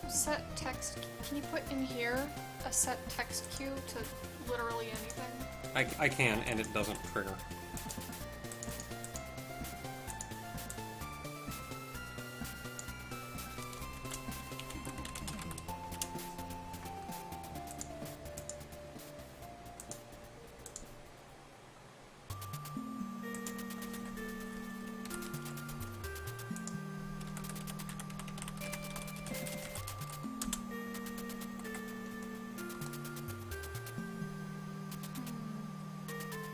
set text? Can you put in here a set text queue to literally anything? I can, and it doesn't trigger.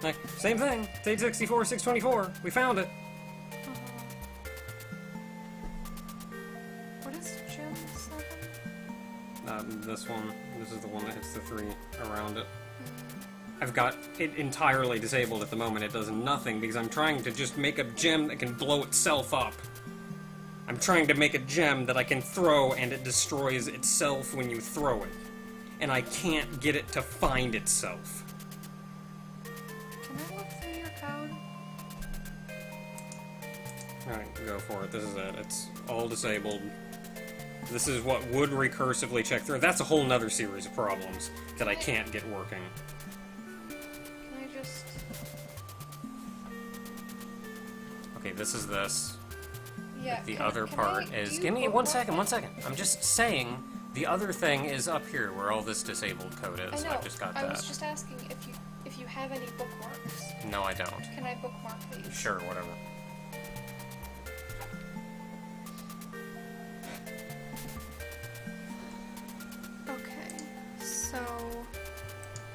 Like, same thing. It's 864, 624. We found it. What is gem 7? This one. This is the one that hits the 3 around it. I've got it entirely disabled at the moment. It does nothing because I'm trying to just make a gem that can blow itself up. I'm trying to make a gem that I can throw and it destroys itself when you throw it. And I can't get it to find itself. Can I look through your code? Alright, go for it. This is it. It's all disabled. This is what would recursively check through. That's a whole nother series of problems that I can't get working. Can I just... Okay, this is this. Yeah, The other part is... Give me one second. I'm just saying the other thing is up here where all this disabled code is. I know. I've just got that. I was just asking if you have any bookmarks. No, I don't. Can I bookmark these? Sure, whatever. Okay, so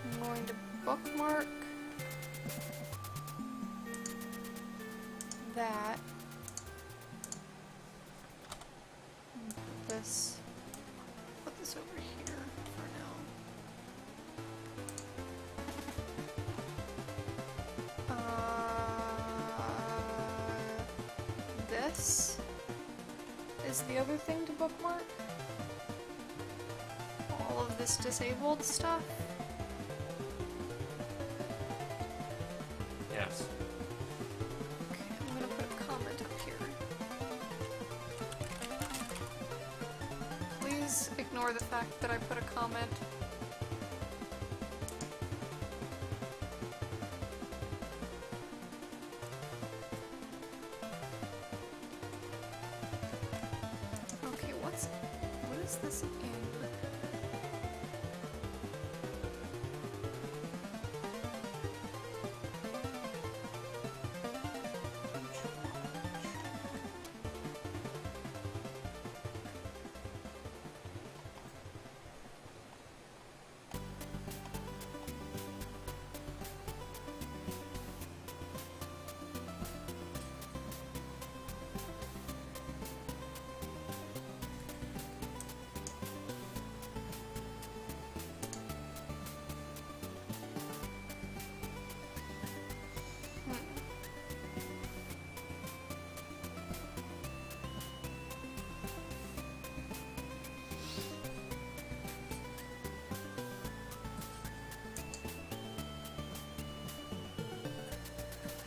I'm going to bookmark that. And put this this is the other thing to bookmark. All of this disabled stuff. Yes. Okay, I'm gonna put a comment up here. Please ignore the fact that I put a comment. Okay, what is this in?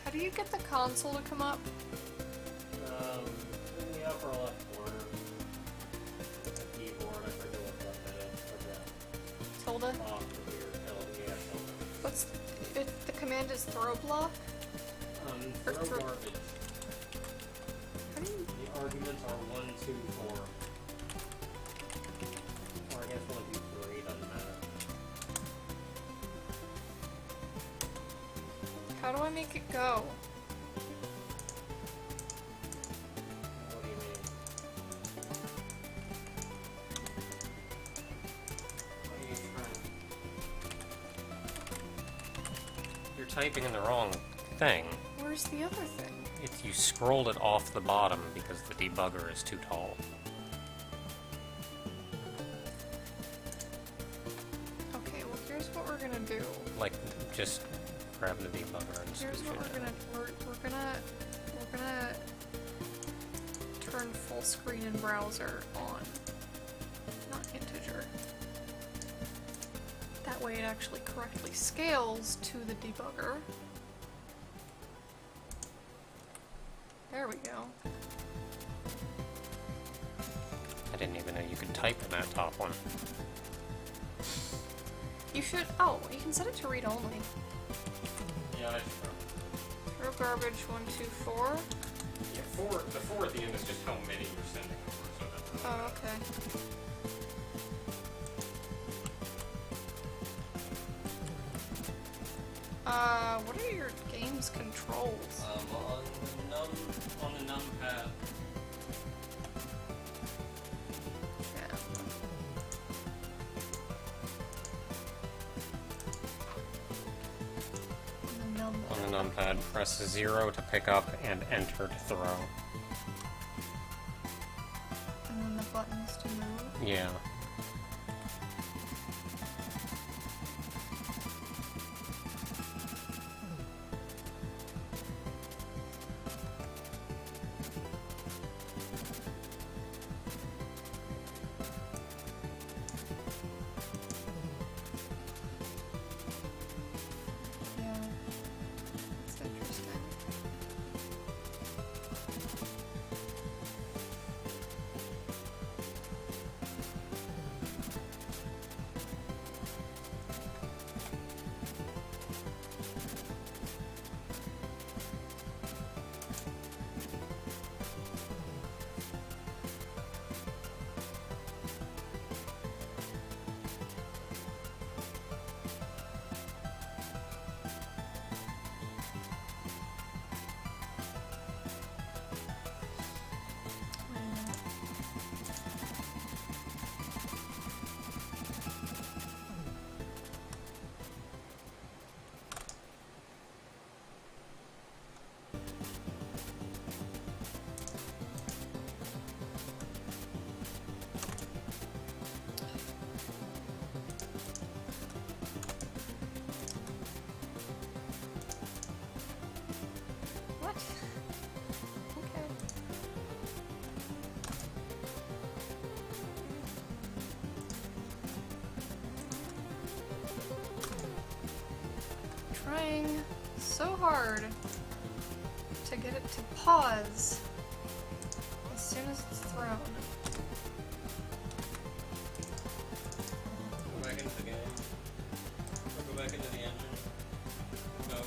How do you get the console to come up? In the upper left corner. The keyboard, I forget what button that is. Tilde? Off of your tilde. What's the command is throw block? Or Throw garbage. How do you? The arguments are 1, 2, 4. Or I guess 1, 2, 3, doesn't matter. How do I make it go? What do you mean? What are you trying? You're typing in the wrong thing. Where's the other thing? If you scrolled it off the bottom because the debugger is too tall. Okay, well here's what we're gonna do. Like, just grab the debugger and Here's switch what it we're in. gonna we're gonna turn full screen in browser on, not integer. That way it actually correctly scales to the debugger. There we go. I didn't even know you could type in that top one. You should. Oh, you can set it to read only. Yeah, I should. Throw garbage 1, 2, 4. Yeah, the 4 at the end is just how many you're sending over, so that's really Oh, okay. What are your game's controls? on the numpad. Yeah. On the numpad, press 0 to pick up and enter to throw. And then the buttons to move. Yeah. Yeah. That's interesting. so hard to get it to pause as soon as it's thrown. Go back into the game. Or go back into the engine. No.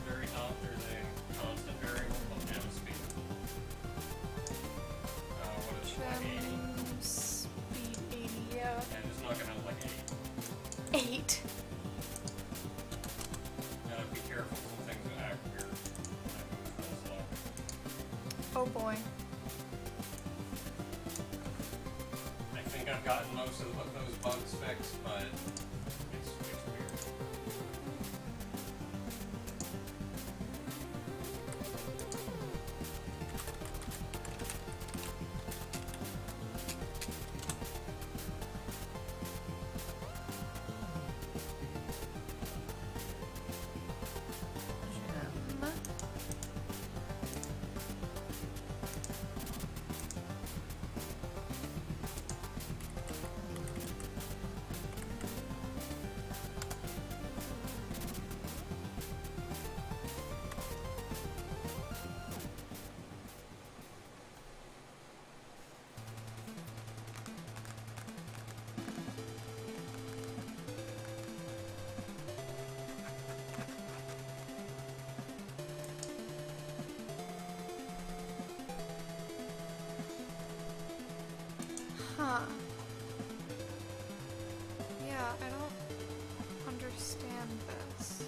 Very top, there's a constant variable called jam speed. What is it, like 80? Jam speed 80, yeah. And it's not gonna like 80. 8. Gotta be careful when things act weird. I move real slow. Oh boy. I think I've gotten most of those bugs fixed, but it's weird. Jam. Huh. Yeah, I don't understand this.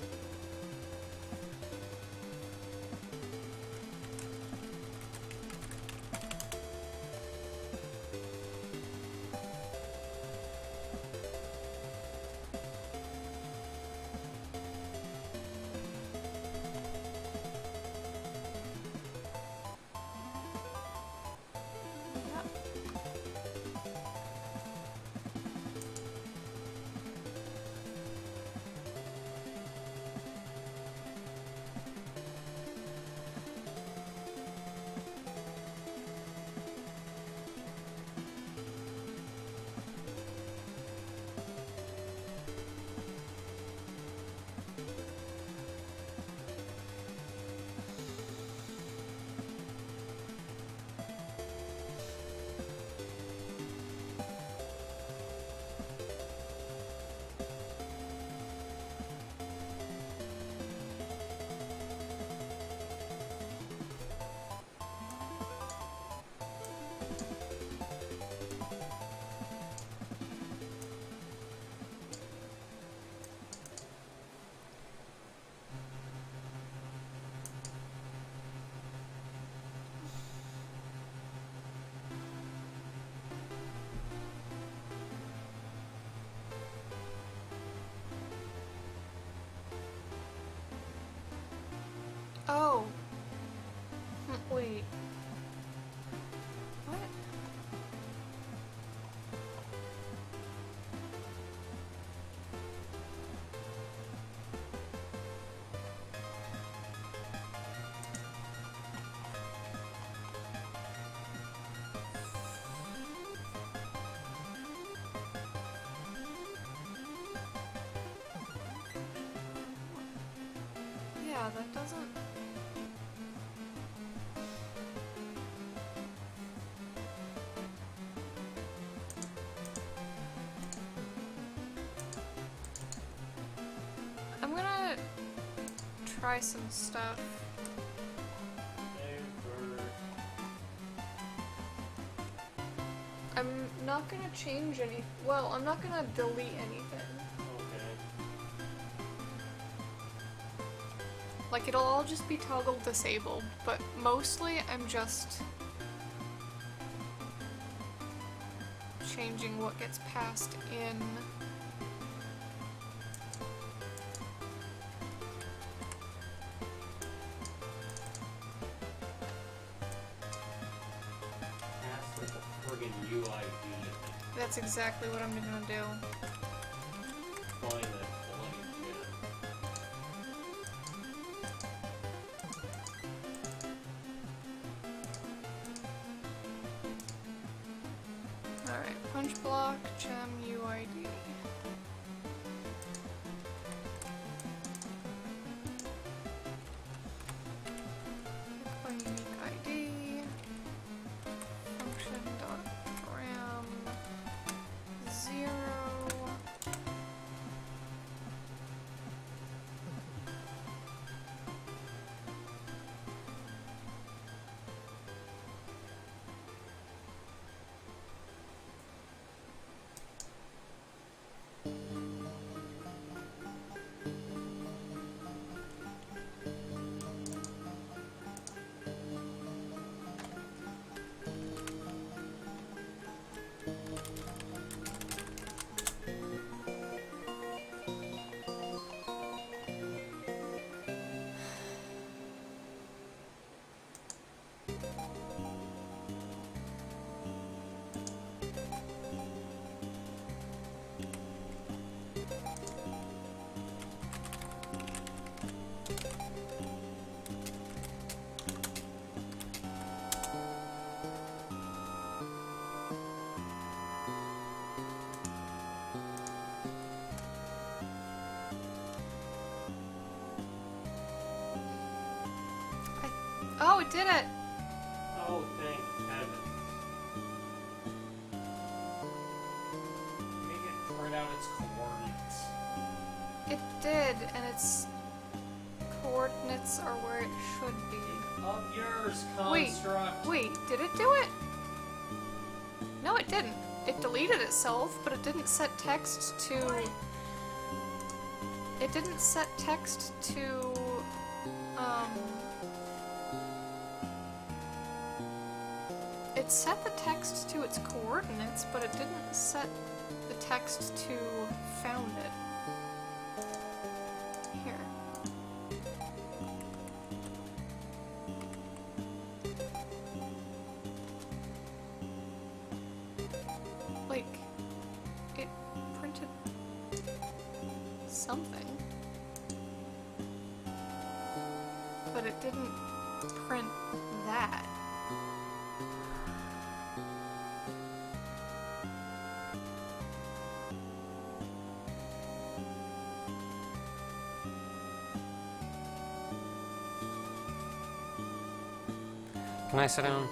Oh. Wait. What? Yeah, that doesn't... I'm gonna try some stuff. I'm not gonna change any. Well, I'm not gonna delete anything. Like, it'll all just be toggled disabled, but mostly I'm just changing what gets passed in. Pass with the friggin' UID. That's exactly what I'm gonna do. Find that bloody gem. Alright, punch block, gem, UID. Oh, it did it! Oh, thank heaven. Make it print out its coordinates. It did, and its coordinates are where it should be. Up yours, construct. Wait, did it do it? No, it didn't. It deleted itself, but it didn't set text to... It didn't set text to... It set the text to its coordinates, but it didn't set the text to found it. Here. Like, it printed something, but it didn't print that. Can I sit down?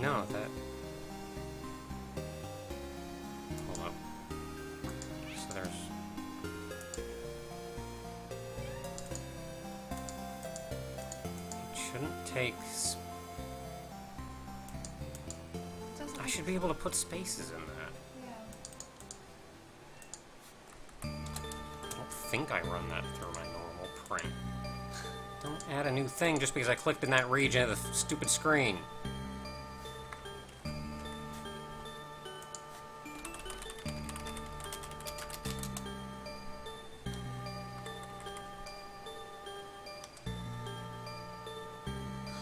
No, that... Hold up. So there's... It shouldn't take... I should be able to put spaces in that. I don't think I run that through my normal print. Don't add a new thing just because I clicked in that region of the stupid screen.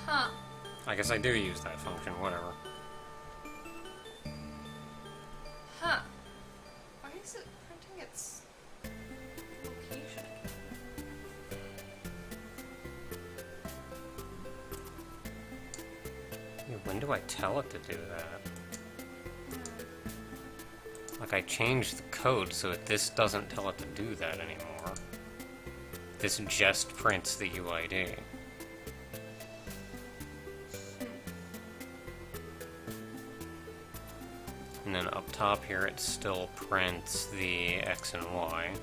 Huh. I guess I do use that function, whatever. Huh. Why is it printing its location? When do I tell it to do that? Like, I changed the code so that this doesn't tell it to do that anymore. This just prints the UID. And then up top here, it still prints the X and Y.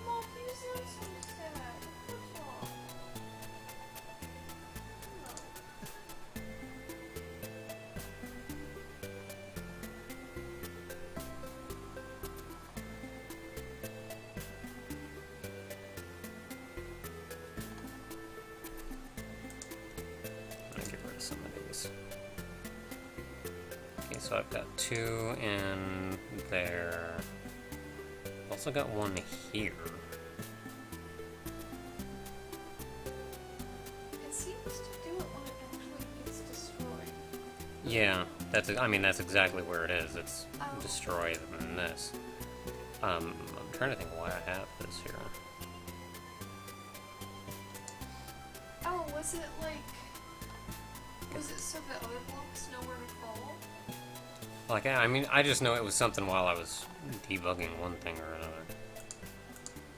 Mom, you sound so sad. What's wrong? Let me get rid of some of these. Okay, so I've got 2 in there. Also got 1 here. It seems to do it when it actually gets destroyed. Yeah, I mean, that's exactly where it is. It's Oh. destroyed in this. I'm trying to think why I have this here. Oh, was it like... Was it so that other blocks know where to fall? Like, I mean, I just know it was something while I was debugging one thing or another.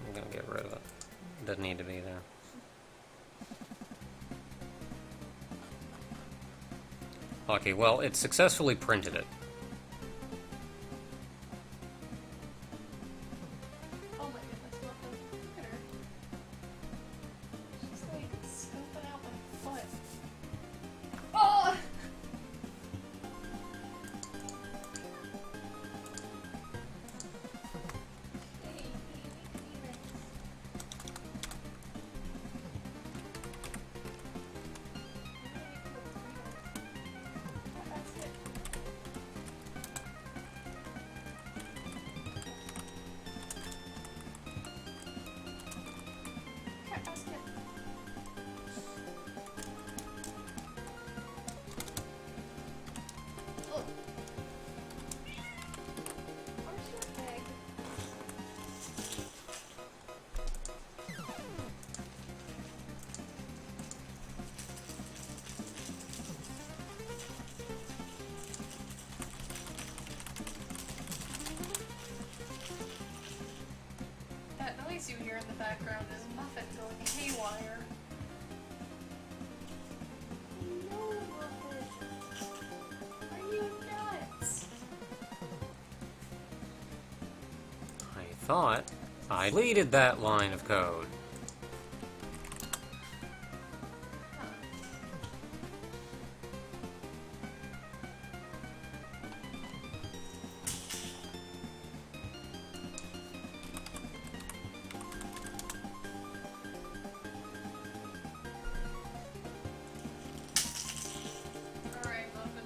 I'm gonna get rid of it. It doesn't need to be there. Okay, well, it successfully printed it. Oh my goodness, look at her. She's like scooping out my foot. Oh! That's it. Cat basket. Oh. Where's your egg? That noise you hear in the background is Muffet going haywire. No, Muffet. Are you nuts? I thought I deleted that line of code. Huh. Alright, Muffet.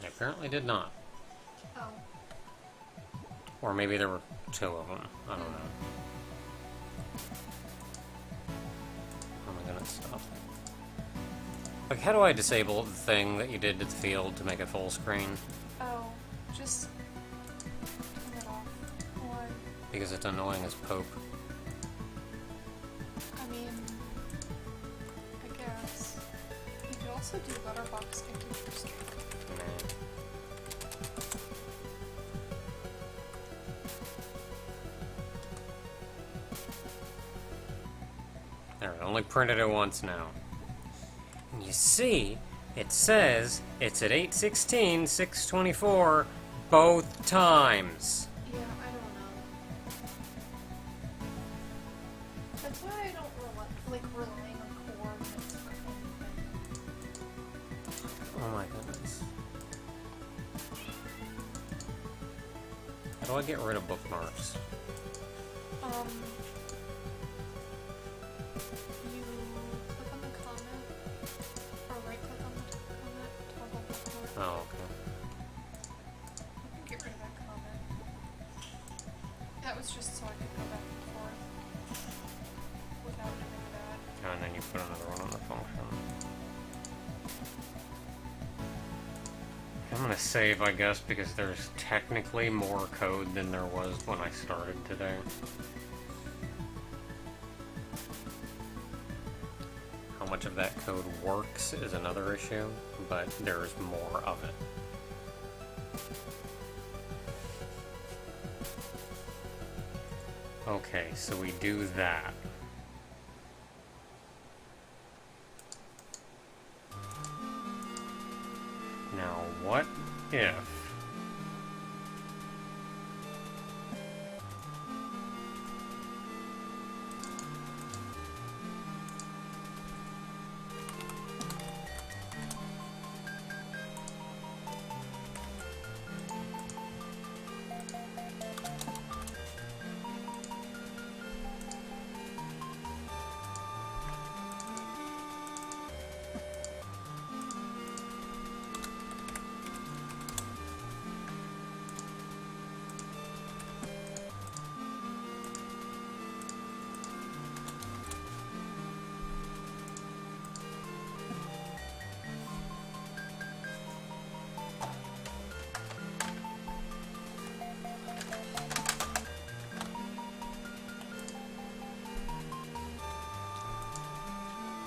I apparently did not. Oh. Or maybe there were 2 of them. I don't know. Oh my goodness, stop. Like, how do I disable the thing that you did to the field to make it full screen? Oh. Just turn it off. Or, Because it's annoying as Pope. I mean, I guess. You could also do letterbox into your skin. There, it only printed it once now. And you see, it says it's at 8:16, 6:24, both times. Yeah, I don't know. That's why I don't relying on coordinates for anything. Oh my goodness. How do I get rid of bookmarks? You click on the comment, or right click on the comment, toggle bookmark. Oh, okay. You can get rid of that comment. That was just so I could go back and forth without doing that. And then you put another one on the function. I'm gonna save, I guess, because there's technically more code than there was when I started today. How much of that code works is another issue, but there's more of it. Okay, so we do that. Now, what if...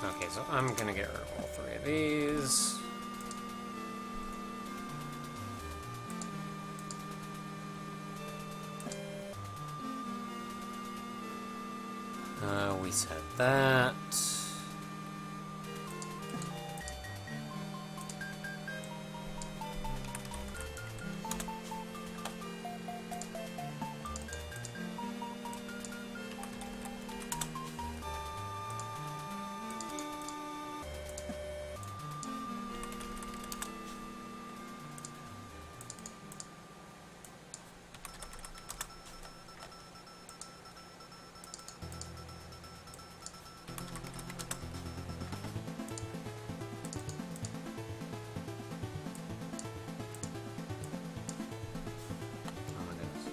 Okay, so I'm gonna get rid of all three of these. We said that. Oh my goodness.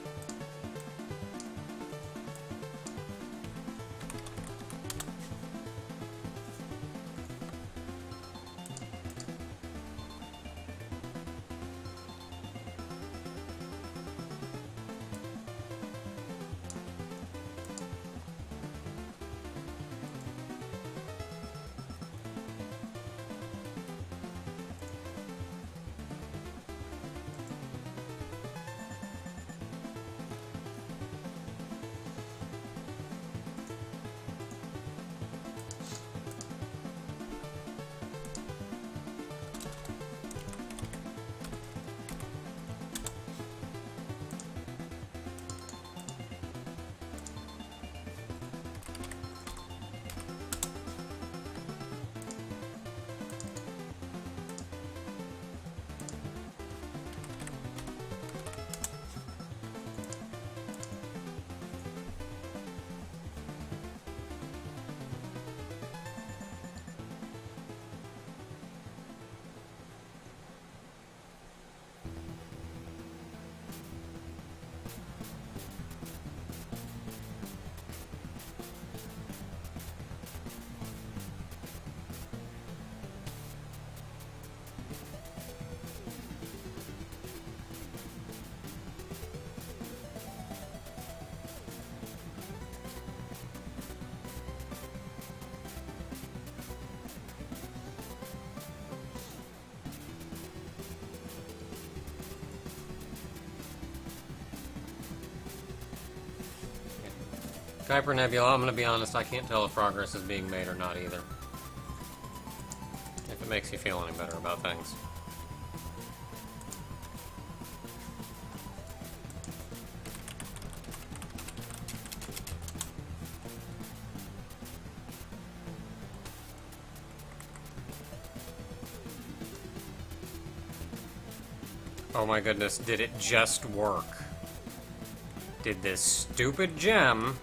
Kuiper Nebula, I'm gonna be honest, I can't tell if progress is being made or not either. If it makes you feel any better about things. Oh my goodness, did it just work? did this stupid gem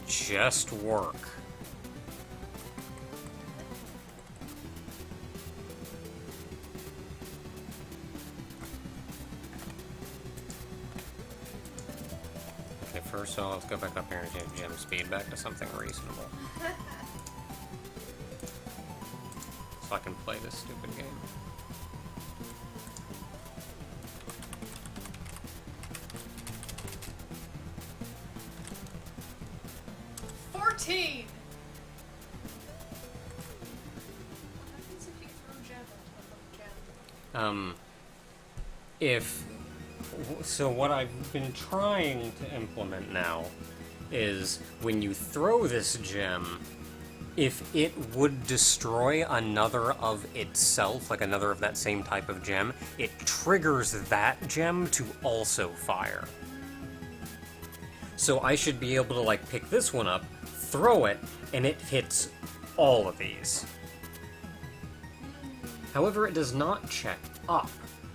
just work? Okay, first of all, let's go back up here and change gem speed back to something reasonable. So I can play this stupid game. So what I've been trying to implement now is when you throw this gem, if it would destroy another of itself, like another of that same type of gem, it triggers that gem to also fire. So I should be able to, like, pick this one up, throw it, and it hits all of these. However, it does not check up.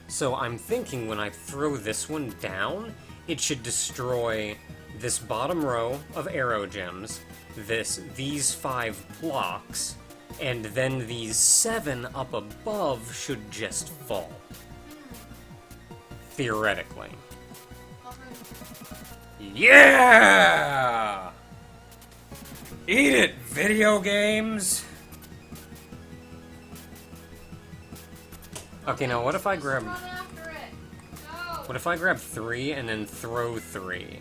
So I'm thinking when I throw this one down, it should destroy this bottom row of arrow gems, these 5 blocks, and then these 7 up above should just fall. Theoretically. Yeah! Eat it, video games! Okay, now what if I grab... Run after it. No. What if I grab 3 and then throw 3?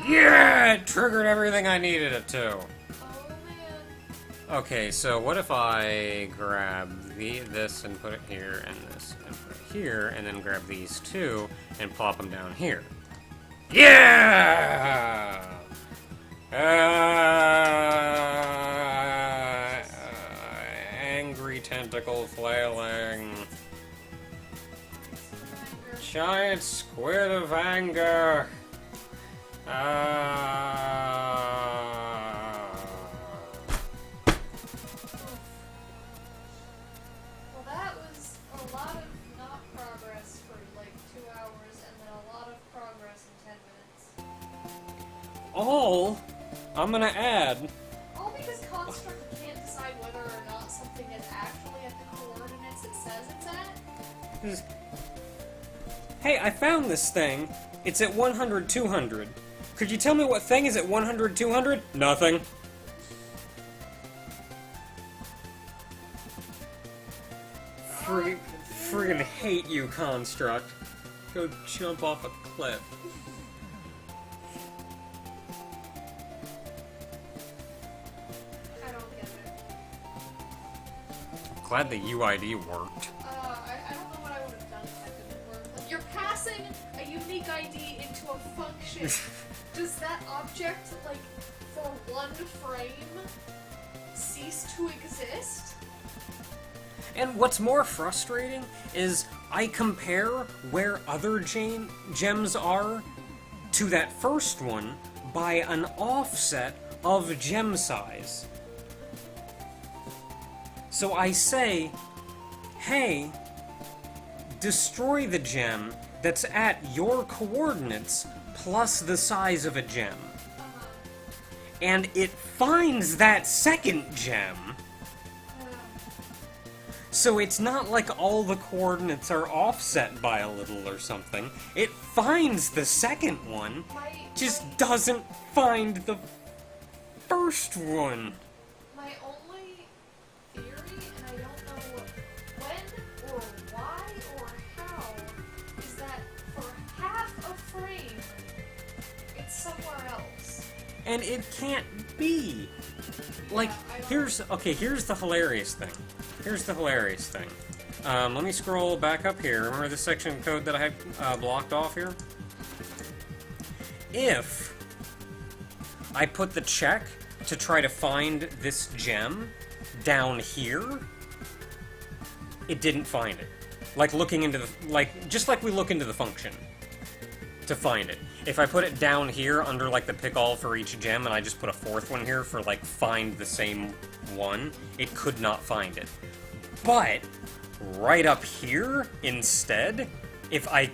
Yeah! It triggered everything I needed it to! Oh, man. Okay, so what if I grab this and put it here, and this and put it here, and then grab these 2 and plop them down here? Yeah! Angry tentacle flailing. Giant squid of anger. Well, that was a lot of not progress for like 2 hours, and then a lot of progress in 10 minutes. All I'm gonna add. All because Construct can't decide whether or not something is actually at the coordinates it says it's at. Hey, I found this thing. It's at 100, 200. Could you tell me what thing is at 100, 200? Nothing. Friggin' hate you, Construct. Go jump off a cliff. I don't get it. Glad the UID worked. I don't know what I would have done if that didn't work. Like, you're passing a unique ID into a function. Does that object, like, for one frame, cease to exist? And what's more frustrating is I compare where other gems are to that first one by an offset of gem size. So I say, hey, destroy the gem that's at your coordinates plus the size of a gem. And it finds that second gem. So it's not like all the coordinates are offset by a little or something. It finds the second one, just doesn't find the first one. My only theory, and I don't know when or why or how, is that for half a frame, it's somewhere else. And it can't be. Like, here's the hilarious thing. Let me scroll back up here. Remember this section of code that I had blocked off here? If I put the check to try to find this gem down here, it didn't find it. Like looking into the, just like we look into the function to find it. If I put it down here under like the pick all for each gem and I just put a fourth one here for like find the same one, it could not find it. But right up here instead, if I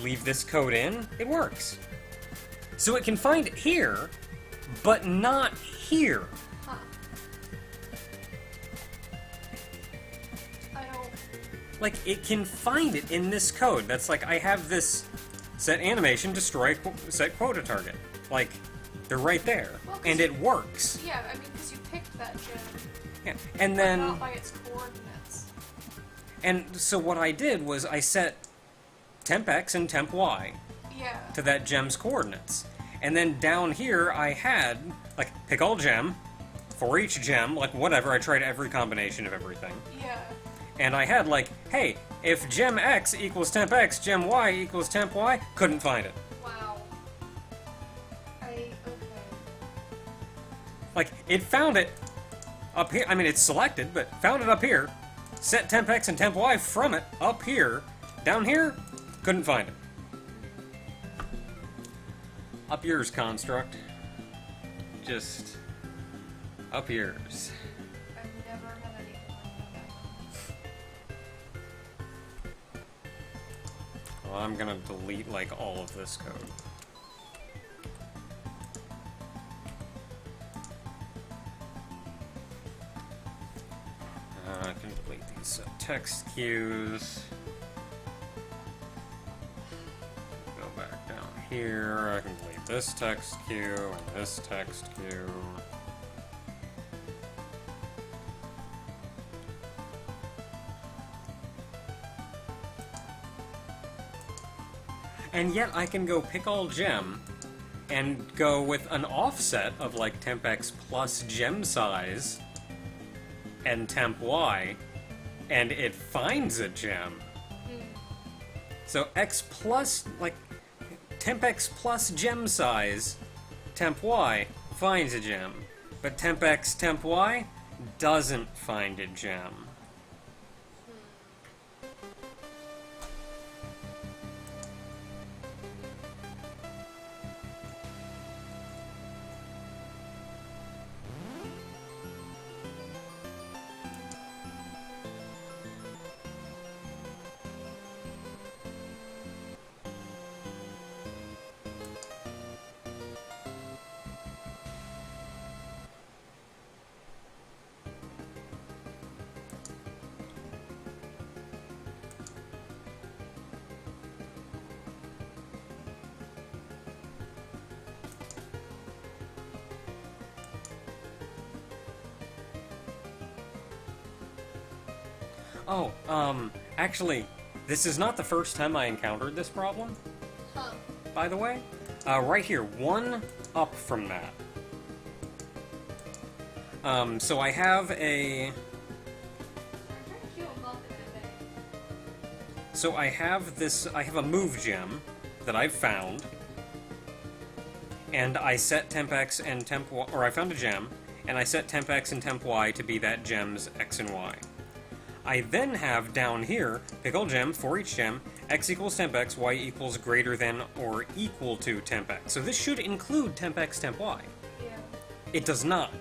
leave this code in, it works. So it can find it here, but not here. Huh. I don't... Like, it can find it in this code. That's like, I have this set animation, destroy, set quota target. Like, they're right there. Well, And it works. Yeah, I mean, because you picked that gem. Yeah. And But then... not by its coordinates. And so what I did was I set temp X and temp Y Yeah. to that gem's coordinates. And then down here I had, like, pick all gem, for each gem, like, whatever, I tried every combination of everything. Yeah. And I had, like, hey, if gem X equals temp X, gem Y equals temp Y, couldn't find it. Wow. Okay. Like, it found it up here, I mean, it's selected, but found it up here, set temp X and temp Y from it up here, down here, couldn't find it. Up yours, construct. Just up yours. I've never had anything like that. Well, I'm gonna delete, like, all of this code. I can delete these text cues. Go back down here. I can delete this text cue and this text cue. And yet I can go pick all gem and go with an offset of like temp X plus gem size and temp Y, and it finds a gem. So X plus, like, temp X plus gem size, temp Y finds a gem. But temp X, temp Y doesn't find a gem. Oh, actually, this is not the first time I encountered this problem, Huh. by the way. Right here, one up from that. So I have a... I'm trying to heal a month in a day. So I have this, I have a move gem that I've found, and I set temp X and temp Y, or I found a gem, and I set temp X and temp Y to be that gem's X and Y. I then have down here, pick all gem, for each gem, X equals temp X, Y equals greater than or equal to temp X. So this should include temp X, temp Y. Yeah. It does not.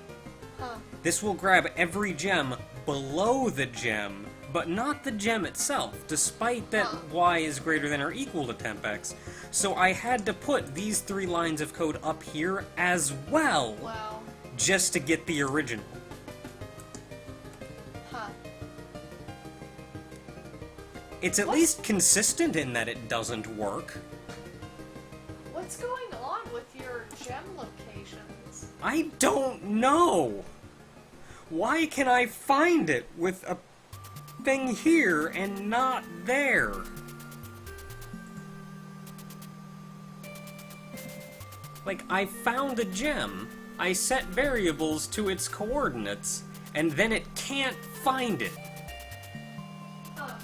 Huh. This will grab every gem below the gem, but not the gem itself, despite that Y is greater than or equal to temp X. So I had to put these 3 lines of code up here as well, Wow. just to get the original. Huh. It's at least consistent in that it doesn't work. What's going on with your gem locations? I don't know! Why can I find it with a thing here and not there? Like, I found a gem, I set variables to its coordinates, and then it can't find it. Huh.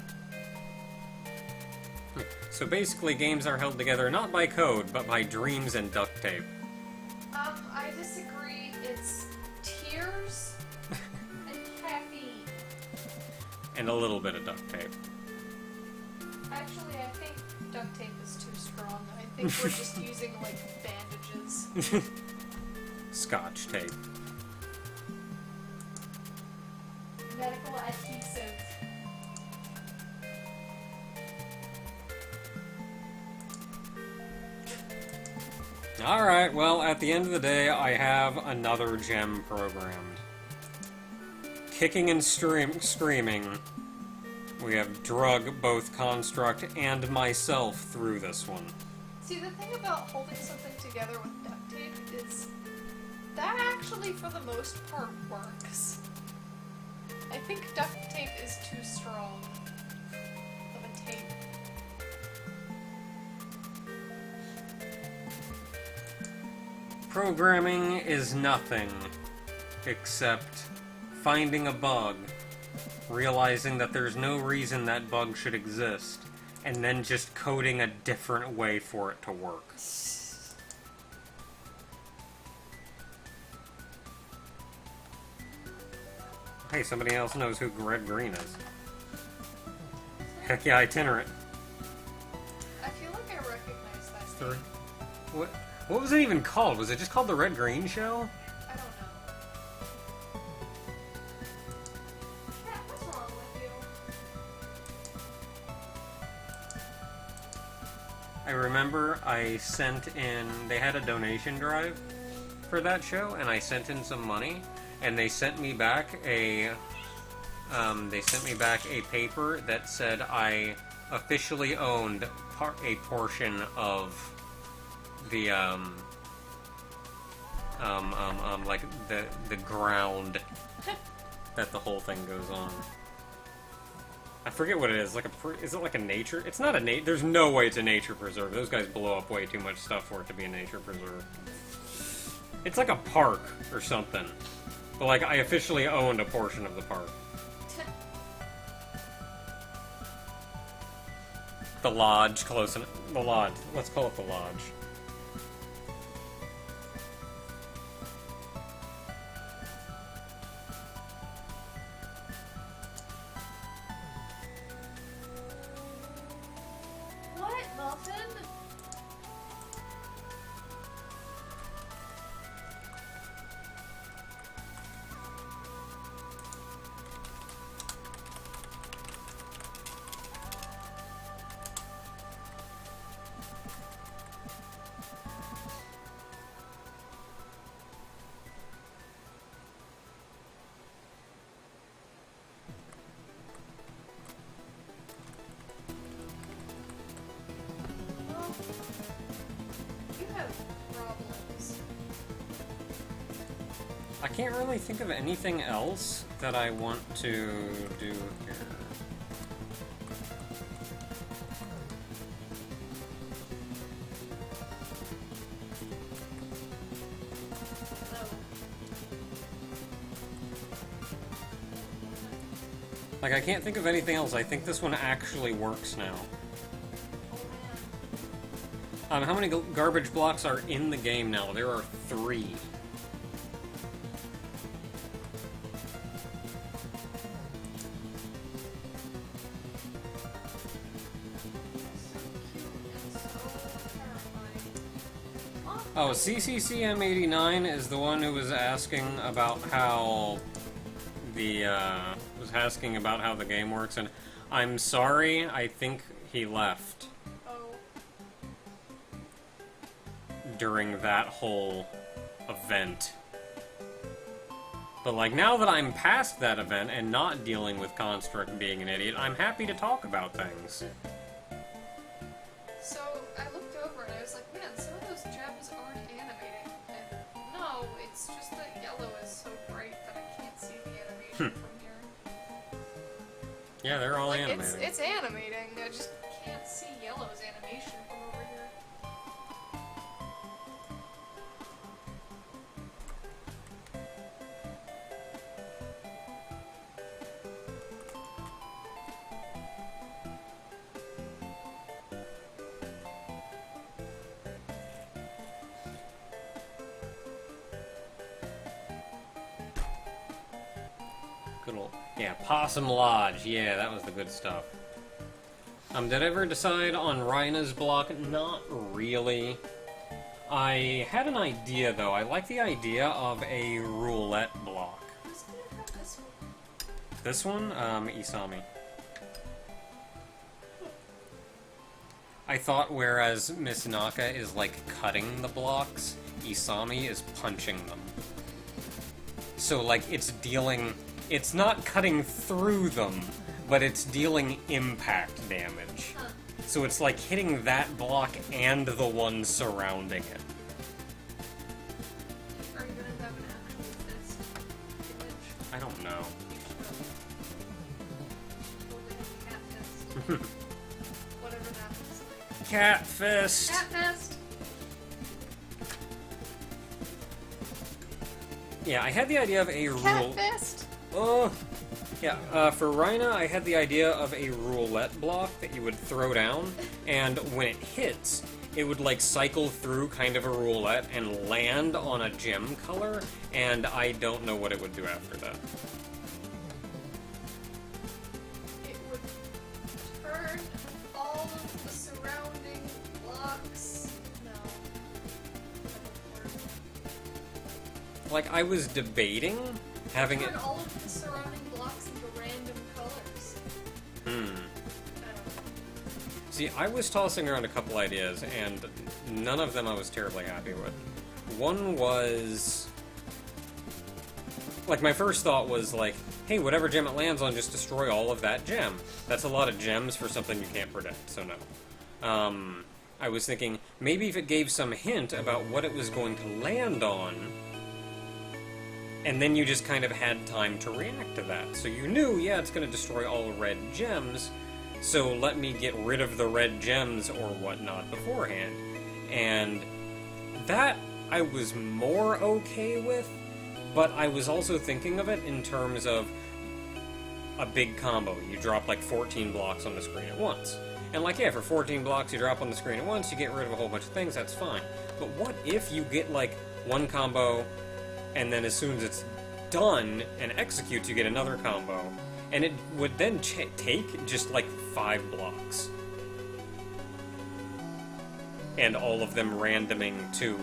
So basically, games are held together not by code, but by dreams and duct tape. I disagree. It's tears and caffeine. And a little bit of duct tape. Actually, I think duct tape is too strong. I think we're just using, like, bandages. Scotch tape. Medical adhesive. Alright, well, at the end of the day, I have another gem programmed. Kicking and screaming, we have drug both Construct and myself through this one. See, the thing about holding something together with duct tape is that actually, for the most part, works. I think duct tape is too strong of a tape. Programming is nothing except finding a bug, realizing that there's no reason that bug should exist, and then just coding a different way for it to work. Hey, somebody else knows who Red Green is. Heck yeah, itinerant. I feel like I recognize that name. What was it even called? Was it just called the Red Green Show? I don't know. Cat, what's wrong with you? I remember I sent in... They had a donation drive for that show, and I sent in some money, and they sent me back a... paper that said I officially owned a portion of the, like, the ground that the whole thing goes on. I forget what it is, is it like a nature? It's not a there's no way it's a nature preserve. Those guys blow up way too much stuff for it to be a nature preserve. It's like a park or something. But, like, I officially owned a portion of the park. The lodge, close enough. The lodge. Let's call it the lodge. What, Muffin? Well, you have problems. I can't really think of anything else that I want to do here. No. Like, I can't think of anything else. I think this one actually works now. Oh man. How many garbage blocks are in the game now? There are 3. Oh, CCCM89 is the one who was asking about how the game works, and I'm sorry, I think he left Oh. during that whole event. But, like, now that I'm past that event and not dealing with Construct being an idiot, I'm happy to talk about things. So I looked over and I was like, man, some of those gems aren't animating. And no, it's just that yellow is so bright that I can't see the animation from here. Yeah, they're all Like, animated. it's animating, I just can't see yellow's animation from over here. Good old... Yeah, Possum Lodge. Yeah, that was the good stuff. Did I ever decide on Rhina's block? Not really. I had an idea, though. I like the idea of a roulette block. Who's gonna have this one? This one, Isami. I I thought whereas Miss Naka is, like, cutting the blocks, Isami is punching them. So, like, it's dealing... It's not cutting through them, but it's dealing impact damage. Huh. So it's like hitting that block and the one surrounding it. Are you gonna have an actual fist image? I don't know. Cat fist. Whatever that looks like. Cat fist! Cat fist! Yeah, I had the idea of a Cat rule... fist! Oh, yeah, for Rhina, I had the idea of a roulette block that you would throw down, and when it hits, it would, like, cycle through kind of a roulette and land on a gem color, and I don't know what it would do after that. It would turn all of the surrounding blocks. No. That won't work. Like, I was debating having it... Turn all of the surrounding blocks into random colors. I don't know. See, I was tossing around a couple ideas, and none of them I was terribly happy with. One was... Like, my first thought was, like, hey, whatever gem it lands on, just destroy all of that gem. That's a lot of gems for something you can't predict, so no. I was thinking, maybe if it gave some hint about what it was going to land on, and then you just kind of had time to react to that. So you knew, yeah, it's going to destroy all red gems, so let me get rid of the red gems or whatnot beforehand. And that I was more okay with, but I was also thinking of it in terms of a big combo. You drop like 14 blocks on the screen at once. And like, yeah, for 14 blocks you drop on the screen at once, you get rid of a whole bunch of things, that's fine. But what if you get like one combo, and then as soon as it's done and executes, you get another combo, and it would then take just like 5 blocks. And all of them randoming to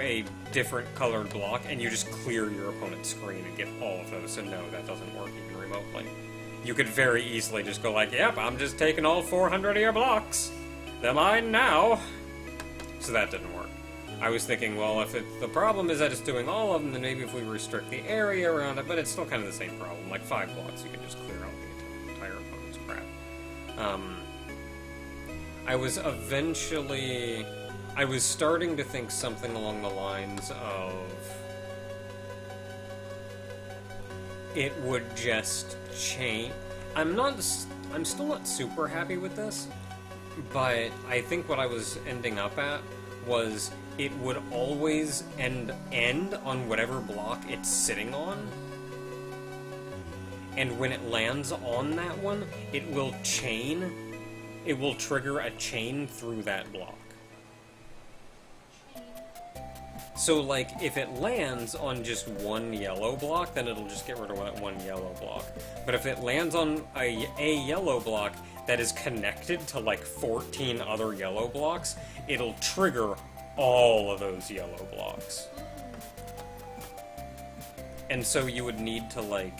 a different colored block, and you just clear your opponent's screen and get all of those. So no, that doesn't work even remotely. You could very easily just go like, yep, I'm just taking all 400 of your blocks. They're mine now. So that didn't work. I was thinking, well, if the problem is that it's doing all of them, then maybe if we restrict the area around it, but it's still kind of the same problem. Like 5 blocks, you can just clear out the entire opponent's crap. I was starting to think something along the lines of it would just change. I'm still not super happy with this, but I think what I was ending up at was it would always end on whatever block it's sitting on. And when it lands on that one, it will trigger a chain through that block. So, like, if it lands on just one yellow block, then it'll just get rid of that one yellow block. But if it lands on a yellow block that is connected to, like, 14 other yellow blocks, it'll trigger all of those yellow blocks. And so you would need to, like...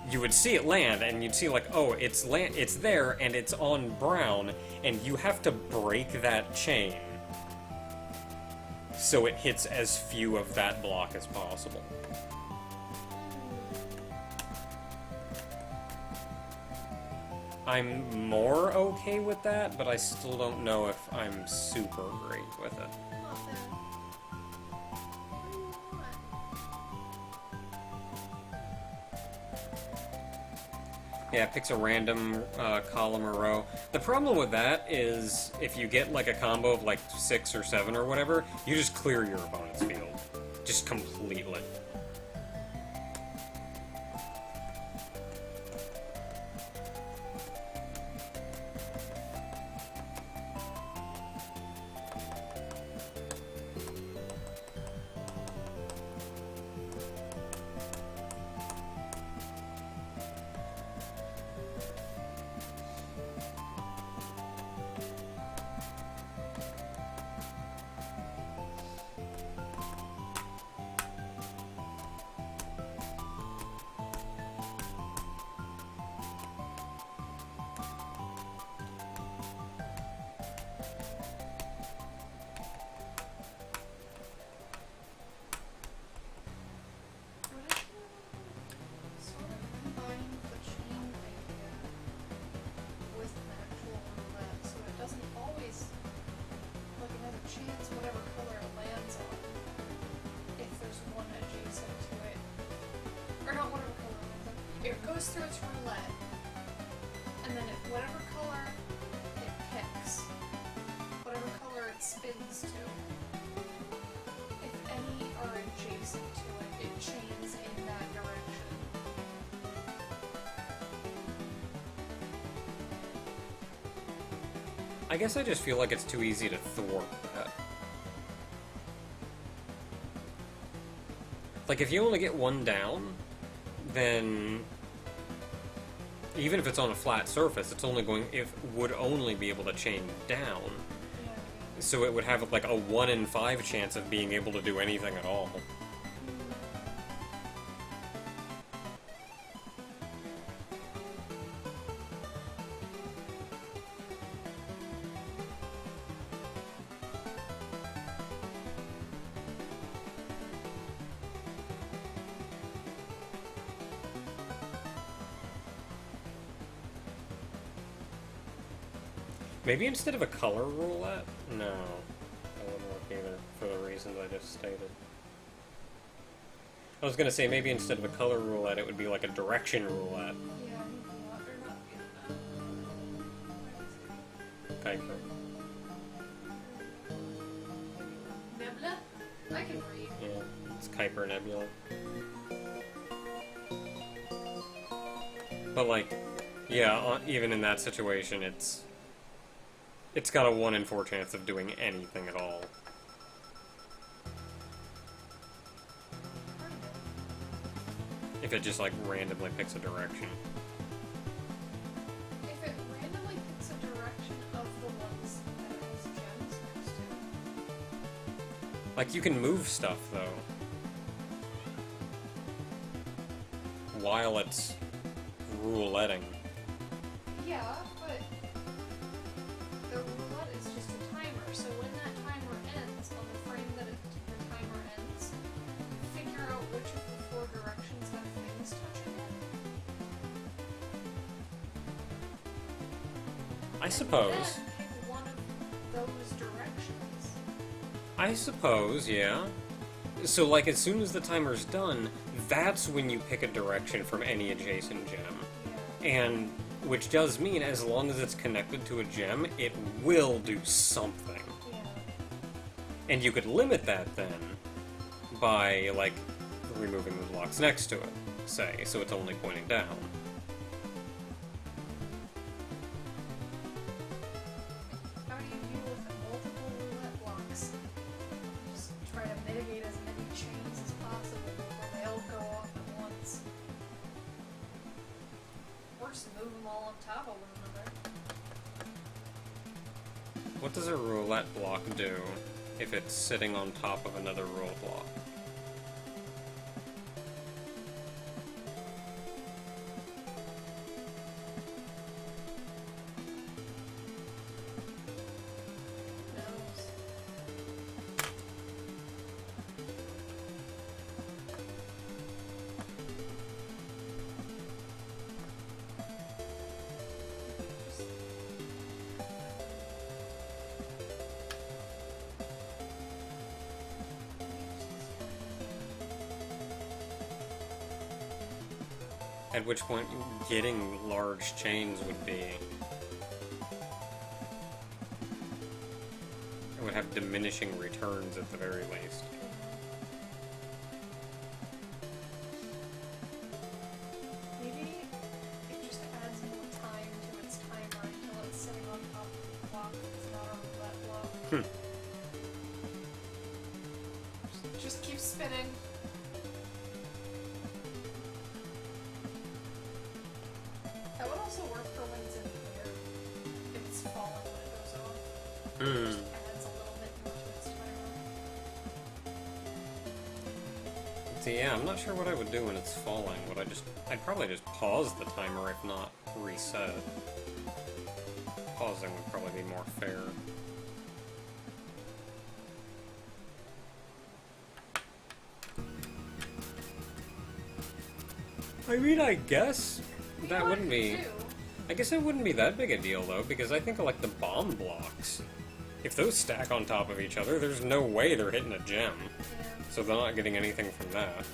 You would see it land, and you'd see, like, oh, it's there, and it's on brown, and you have to break that chain so it hits as few of that block as possible. I'm more okay with that, but I still don't know if I'm super great with it. Not bad. What do you want? Yeah, it picks a random column or row. The problem with that is if you get like a combo of like 6 or 7 or whatever, you just clear your opponent's field. Just completely. goes through its roulette, and then whatever color it picks, whatever color it spins to, if any are adjacent to it, it chains in that direction. I guess I just feel like it's too easy to thwart that. Like, if you only get one down, then even if it's on a flat surface, it's only would only be able to chain down. Yeah. So it would have like a 1 in 5 chance of being able to do anything at all. Maybe instead of a color roulette? No, that wouldn't work either, for the reasons I just stated. I was gonna say, maybe instead of a color roulette, it would be like a direction roulette. Yeah, or not Kuiper. Nebula? I can read. Yeah, it's Kuiper Nebula. But like, yeah, even in that situation, it's got a 1 in 4 chance of doing anything at all. If it just, like, randomly picks a direction. If it randomly picks a direction of the ones that it has gems next to. Like, you can move stuff, though. While it's rouletting. Yeah, but the roulette is just a timer, so when that timer ends, on the frame that the timer ends, figure out which of the 4 directions have things touching it. I suppose. And then pick one of those directions. I suppose, yeah. So, like, as soon as the timer's done, that's when you pick a direction from any adjacent gem. Yeah. And, which does mean, as long as it's connected to a gem, it will do something. Yeah. And you could limit that, then, by, like, removing the blocks next to it, say, so it's only pointing down. How do you deal with multiple roulette blocks? Just try to mitigate as many chains as possible before they all go off at once. Or just move them all on top of one another. What does a roulette block do if it's sitting on top of another roulette block? Knows. At which point, getting large chains would be... It would have diminishing returns at the very least. Maybe it just adds more time to its timer until it's sitting on top of the block that's not a roulette block. Just keep spinning. That would also work for when it's in the air. If it's falling when it goes off. It just adds a little bit more to its timer. See, yeah, I'm not sure what I would do when it's falling. I'd probably just pause the timer, if not reset it. Pausing would probably be more fair. I mean, I guess that wouldn't be... I guess it wouldn't be that big a deal, though, because I think, like, the bomb blocks, if those stack on top of each other, there's no way they're hitting a gem. So they're not getting anything from that.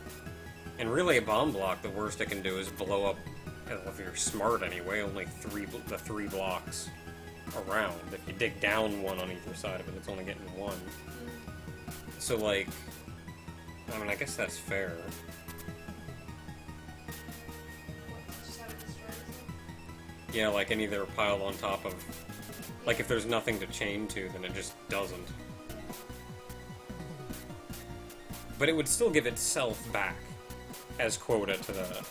And really, a bomb block, the worst it can do is blow up if you're smart anyway, only the three blocks around. If you dig down one on either side of it, it's only getting one. So, like, I mean, I guess that's fair. Yeah, like any that are piled on top of... Like, if there's nothing to chain to, then it just doesn't. But it would still give itself back as quota to the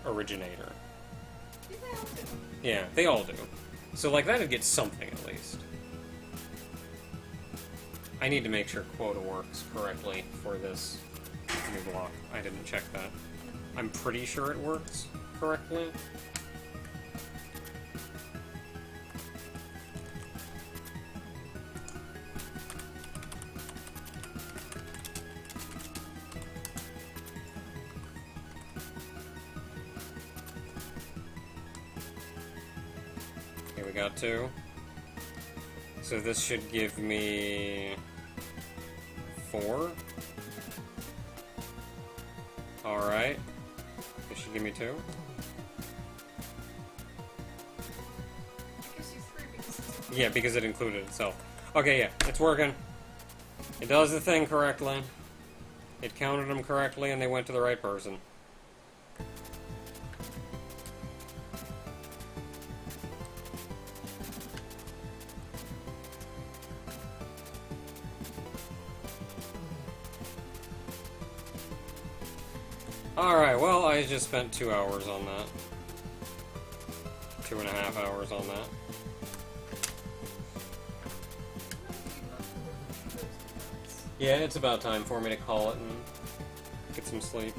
originator. Yeah, they all do. So, like, that'd get something at least. I need to make sure quota works correctly for this new block. I didn't check that. I'm pretty sure it works correctly. Okay, we got two. So this should give me 4. Alright. This should give me 2. Yeah, because it included itself. Okay, yeah, it's working. It does the thing correctly. It counted them correctly, and they went to the right person. Alright, well, I just spent 2 hours on that. 2.5 hours on that. Yeah, it's about time for me to call it and get some sleep.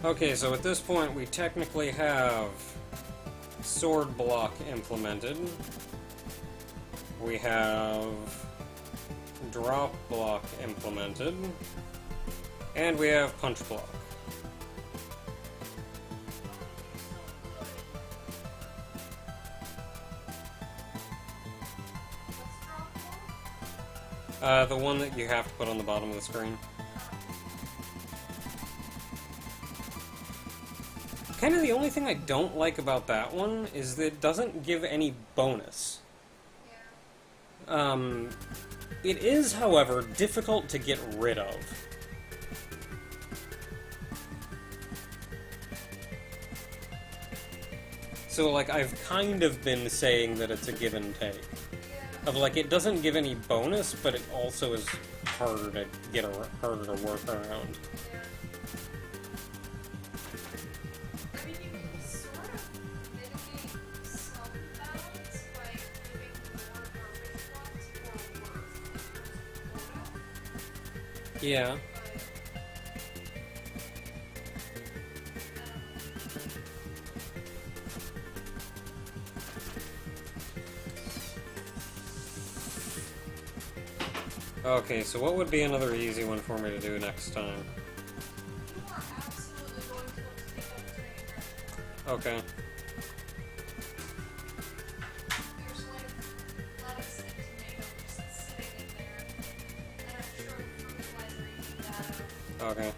Okay, so at this point we technically have sword block implemented. We have drop block implemented. And we have punch block. The one that you have to put on the bottom of the screen. Kind of the only thing I don't like about that one is that it doesn't give any bonus. It is, however, difficult to get rid of. So, like, I've kind of been saying that it's a give and take. Of, like, it doesn't give any bonus, but it also is harder to get harder to work around. Yeah. Okay, so what would be another easy one for me to do next time? You are absolutely going to want to take up training right now. Okay. There's like lettuce and tomato just sitting in there. And I'm sure the fertilizer eating that out. Okay.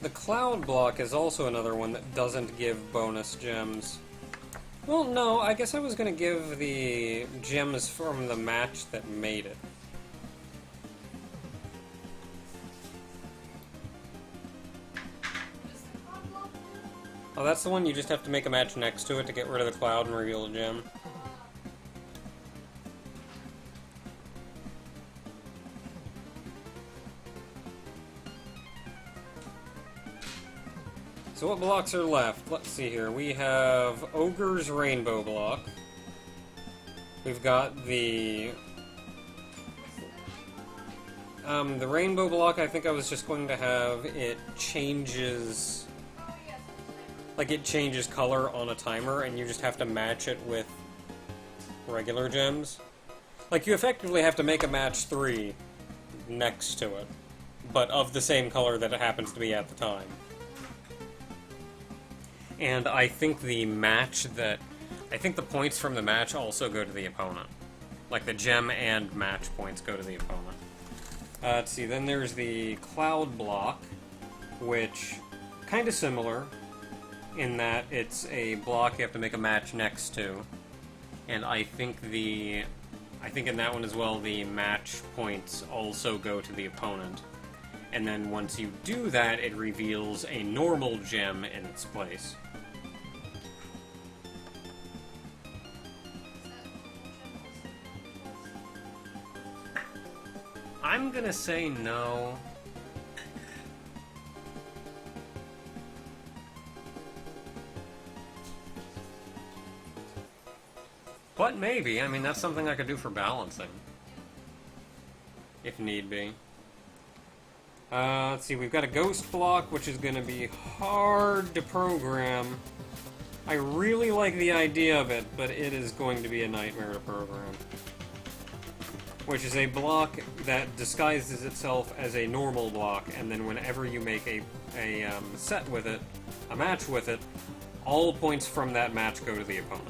The cloud block is also another one that doesn't give bonus gems. Well, no, I guess I was gonna give the gems from the match that made it. Does the cloud block work? Oh, that's the one you just have to make a match next to it to get rid of the cloud and reveal a gem. So what blocks are left? Let's see here. We have Ogre's Rainbow Block. We've got the Rainbow Block. I think I was just going to have it changes, Oh, yes, it's like it changes color on a timer, and you just have to match it with regular gems. Like you effectively have to make a match 3 next to it, but of the same color that it happens to be at the time. And I think the points from the match also go to the opponent. Like the gem and match points go to the opponent. Let's see, then there's the Cloud Block, which kind of similar in that it's a block you have to make a match next to. And I think in that one as well, the match points also go to the opponent. And then once you do that, it reveals a normal gem in its place. I'm gonna say no. But maybe. I mean, that's something I could do for balancing. If need be. Let's see, we've got a Ghost Block, which is gonna be hard to program. I really like the idea of it, but it is going to be a nightmare to program. Which is a block that disguises itself as a normal block, and then whenever you make a set with it, a match with it, all points from that match go to the opponent.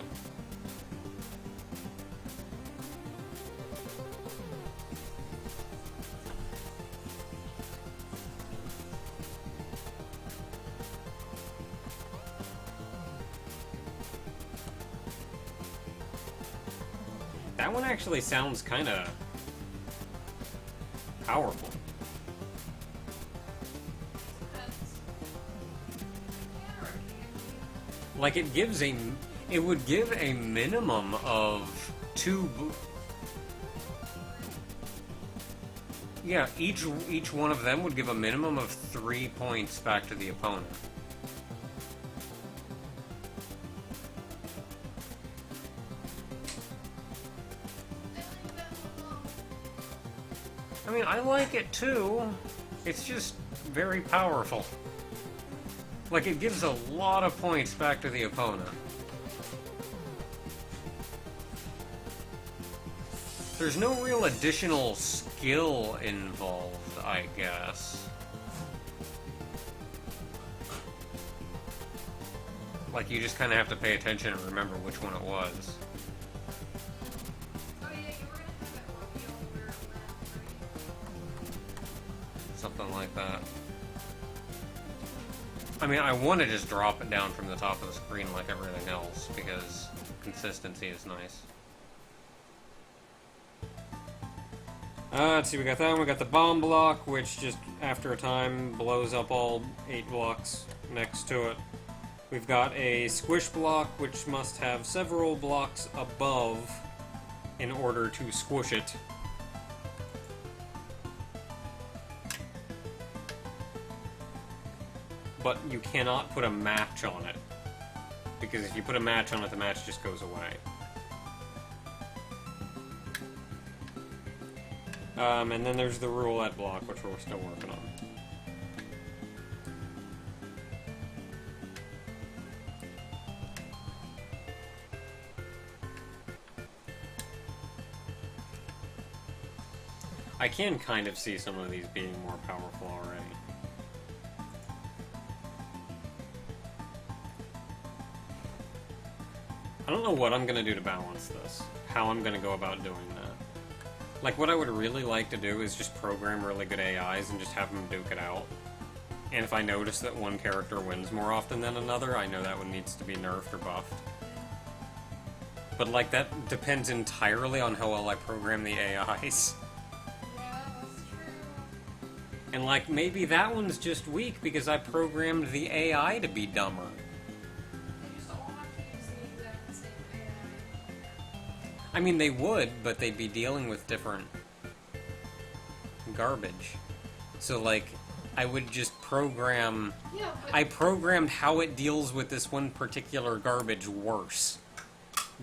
That one actually sounds kind of powerful. Like it would give a minimum of 2. Yeah, each one of them would give a minimum of 3 points back to the opponent. I mean, I like it too. It's just very powerful. Like, it gives a lot of points back to the opponent. There's no real additional skill involved, I guess. Like, you just kind of have to pay attention and remember which one it was. Oh, yeah, you were gonna have it reveal where it went, right? Something like that. I mean, I want to just drop it down from the top of the screen like everything else, because consistency is nice. Let's see, we got that one. We got the bomb block, which just, after a time, blows up all 8 blocks next to it. We've got a squish block, which must have several blocks above in order to squish it. But you cannot put a match on it, because if you put a match on it, the match just goes away. And then there's the roulette block, which we're still working on. I can kind of see some of these being more powerful already. I don't know what I'm going to do to balance this. How I'm going to go about doing that. Like, what I would really like to do is just program really good AIs and just have them duke it out. And if I notice that one character wins more often than another, I know that one needs to be nerfed or buffed. But, like, that depends entirely on how well I program the AIs. Yeah, that's true. And, like, maybe that one's just weak because I programmed the AI to be dumber. They just all have to use the exact same AI. I mean, they would, but they'd be dealing with different garbage. So, like, I would just program... Yeah, but I programmed how it deals with this one particular garbage worse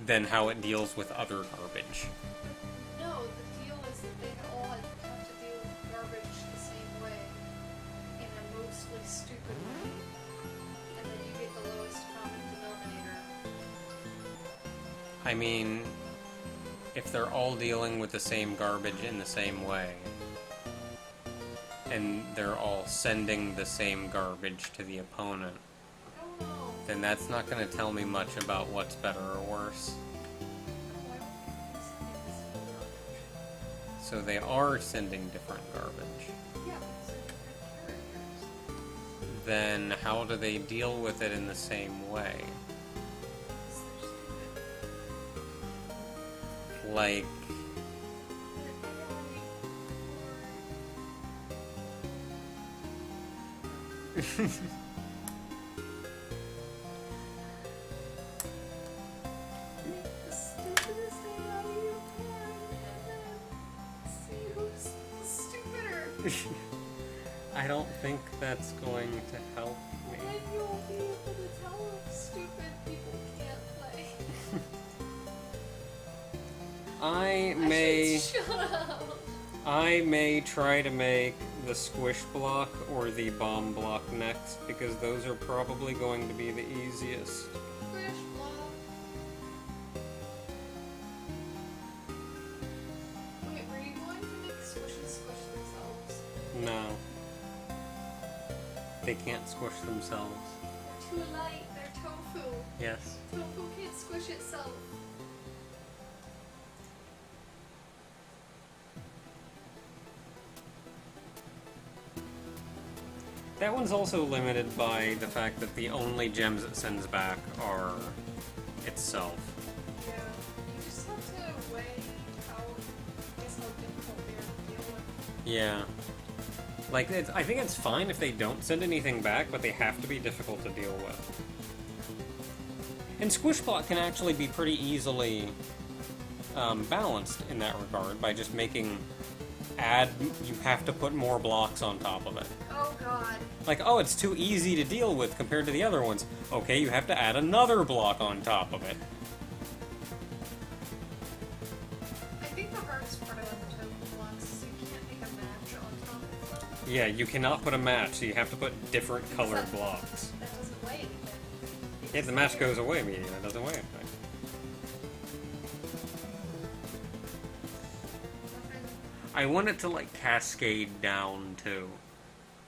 than how it deals with other garbage. no, the deal is that they all have to deal with garbage the same way, in a mostly stupid way, and then you get the lowest common denominator. I mean, if they're all dealing with the same garbage in the same way, and they're all sending the same garbage to the opponent, I don't know. then that's not going to tell me much about what's better or worse. Why don't you send the same garbage? So they are sending different garbage. Yeah, because they're different characters. Then how do they deal with it in the same way? Because they're stupid. Like, The stupidest AI you can, and then see who's stupider. I don't think that's going to help me. Then you'll be able to tell if stupid people can't play. I may try to make the squish block or the bomb block next, because those are probably going to be the easiest. Squish block. Wait, were you going to make squishes squish themselves? No. They can't squish themselves. They're too light. They're tofu. Yes. Tofu can't squish itself. That one's also limited by the fact that the only gems it sends back are itself. Yeah. You just have to weigh how difficult they are to deal with. Yeah. Like, I think it's fine if they don't send anything back, but they have to be difficult to deal with. And Squish Block can actually be pretty easily balanced in that regard by just making you have to put more blocks on top of it. Oh god. Like, oh, it's too easy to deal with compared to the other ones. Okay, you have to add another block on top of it. I think the hardest part about the tofu blocks is you can't make a match on top of them. Yeah, you cannot put a match, so you have to put different colored blocks. That doesn't weigh anything. Yeah, the match goes away immediately. It doesn't weigh anything. I want it to, like, cascade down, too.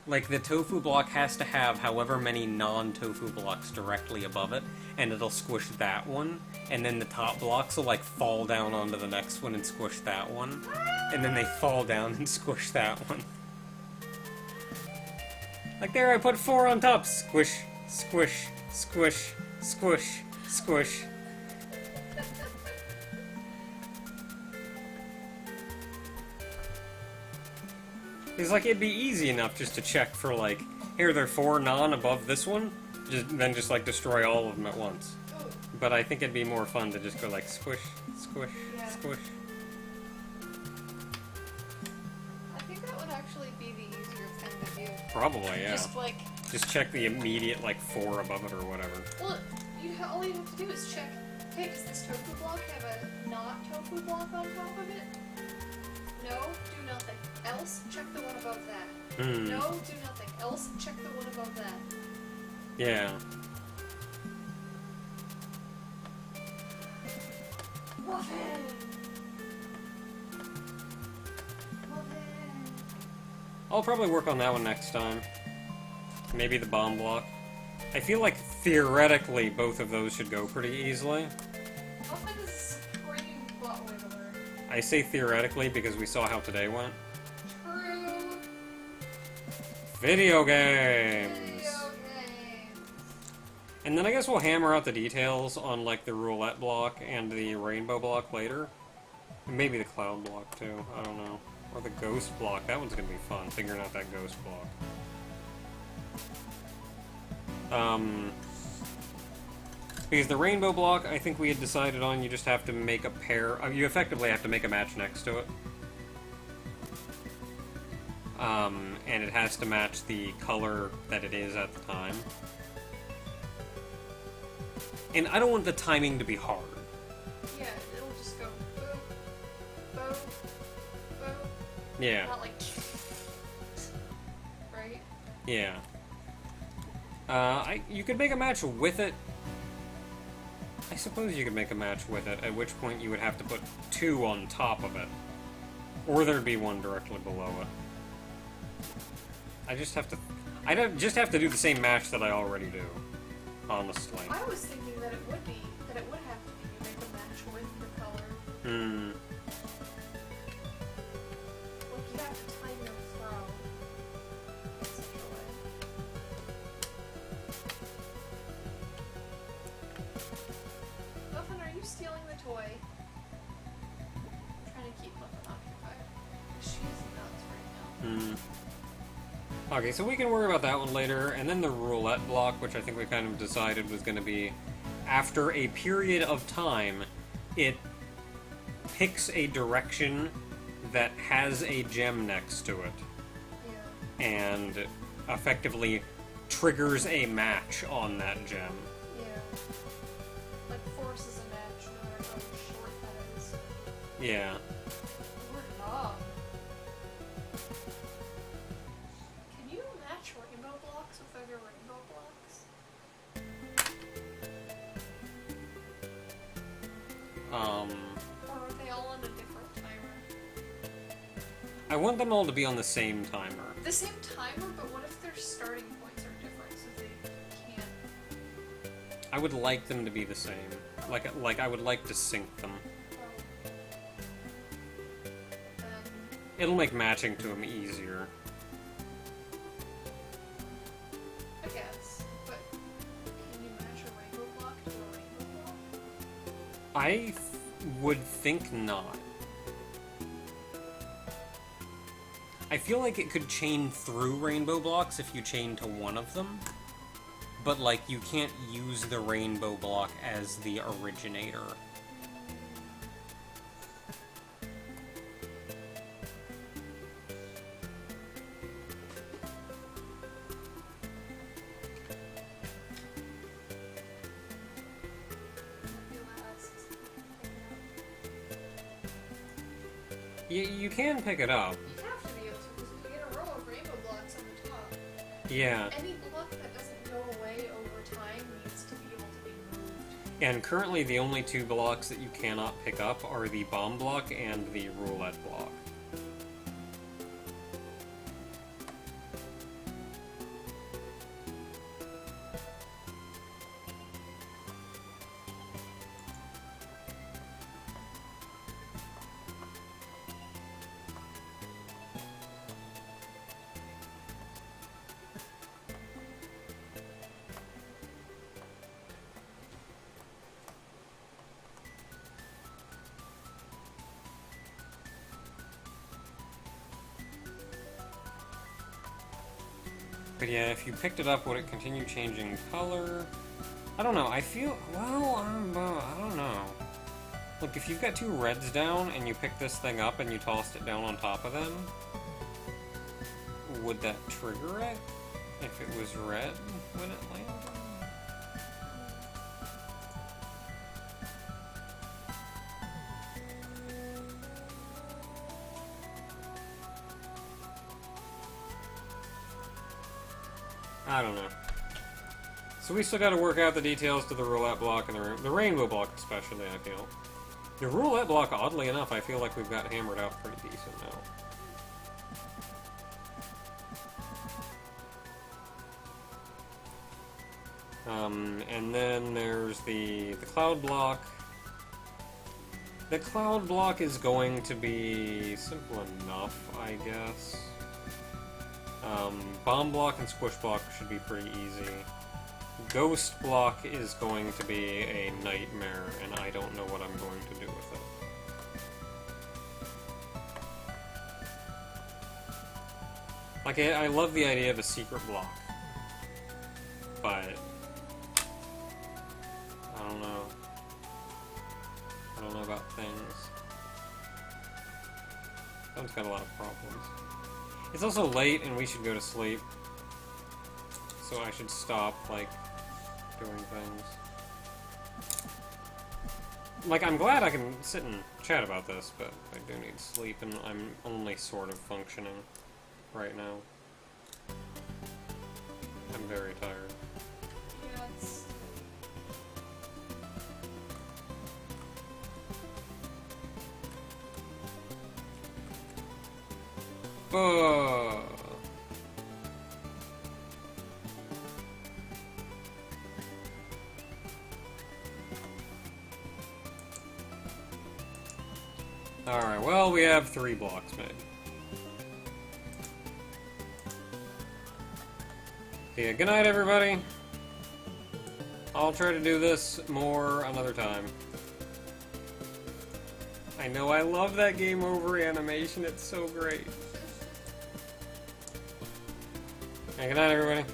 Like, the tofu block has to have however many non-tofu blocks directly above it, and it'll squish that one, and then the top blocks will, like, fall down onto the next one and squish that one, and then they fall down and squish that one. Like, there, I put 4 on top. Squish, squish, squish, squish, squish. It's like, it'd be easy enough just to check for, like, here, there are 4 non above this one, then just, like, destroy all of them at once. Oh, But I think it'd be more fun to just go, like, squish, squish, Yeah. squish. I think that would actually be the easier thing to do. Probably, yeah. Just like, Just check the immediate, like, 4 above it or whatever. well, all you have to do is check, hey, does this tofu block have a not tofu block on top of it? No, do nothing. Else, check the one above that. Hmm. No, do nothing. Else, check the one above that. Yeah. Muffin! I'll probably work on that one next time. Maybe the bomb block. I feel like, theoretically, both of those should go pretty easily. Muffin is a supreme butt wiggler. I say theoretically because we saw how today went. True. Video games! Video games. And then I guess we'll hammer out the details on, like, the roulette block and the rainbow block later. And maybe the cloud block, too. I don't know. Or the ghost block. That one's gonna be fun, figuring out that ghost block. Because the rainbow block, I think we had decided on, you just have to make a pair... you effectively have to make a match next to it. And it has to match the color that it is at the time. And I don't want the timing to be hard. Yeah, it'll just go boom, boom, boom. Yeah. Not like... right? Yeah. You could make a match with it. I suppose you could make a match with it, at which point you would have to put 2 on top of it. Or there'd be 1 directly below it. I'd just have to do the same match that I already do, honestly. I was thinking that it would have to be you make a match with the color. Hmm. Like you have to time your throw in such a way. Muffin, are you stealing the toy? I'm trying to keep Muffin occupied. She's nuts right now. Hmm. Okay, so we can worry about that one later, and then the roulette block, which I think we kind of decided was going to be, after a period of time, it picks a direction that has a gem next to it, Yeah. and effectively triggers a match on that gem. Yeah. Like forces a match no matter how short that is. Yeah. We're knob. Can you match rainbow blocks with other rainbow blocks? Or are they all on a different timer? I want them all to be on the same timer. The same timer, but what if their starting points are different so they can't... I would like them to be the same. Like I would like to sync them. Then It'll make matching to them easier. I guess, but can you match a rainbow block to a rainbow block? I would think not. I feel like it could chain through rainbow blocks if you chain to one of them, but like you can't use the rainbow block as the originator. You can pick it up. You have to be able to, because if you get a row of rainbow blocks on the top, Yeah. any block that doesn't go away over time needs to be able to be moved. And currently the only 2 blocks that you cannot pick up are the bomb block and the roulette block. But yeah, if you picked it up, would it continue changing color? I don't know. I feel... well, I don't know. Look, if you've got 2 reds down and you pick this thing up and you tossed it down on top of them, would that trigger it? If it was red when it landed? I don't know. So we still got to work out the details to the roulette block and the rainbow block especially, I feel. The roulette block, oddly enough, I feel like we've got hammered out pretty decent now. And then there's the cloud block. The cloud block is going to be simple enough, I guess. Bomb block and squish block should be pretty easy. Ghost block is going to be a nightmare, and I don't know what I'm going to do with it. Like, I love the idea of a secret block, but I don't know. I don't know about things. That one's got a lot of problems. It's also late, and we should go to sleep, so I should stop, like, doing things. Like, I'm glad I can sit and chat about this, but I do need sleep, and I'm only sort of functioning right now. I'm very tired. Yeah, it's... Alright, well, we have 3 blocks made. Yeah, good night, everybody. I'll try to do this more another time. I know I love that game over animation, it's so great. Hey, good night, everybody.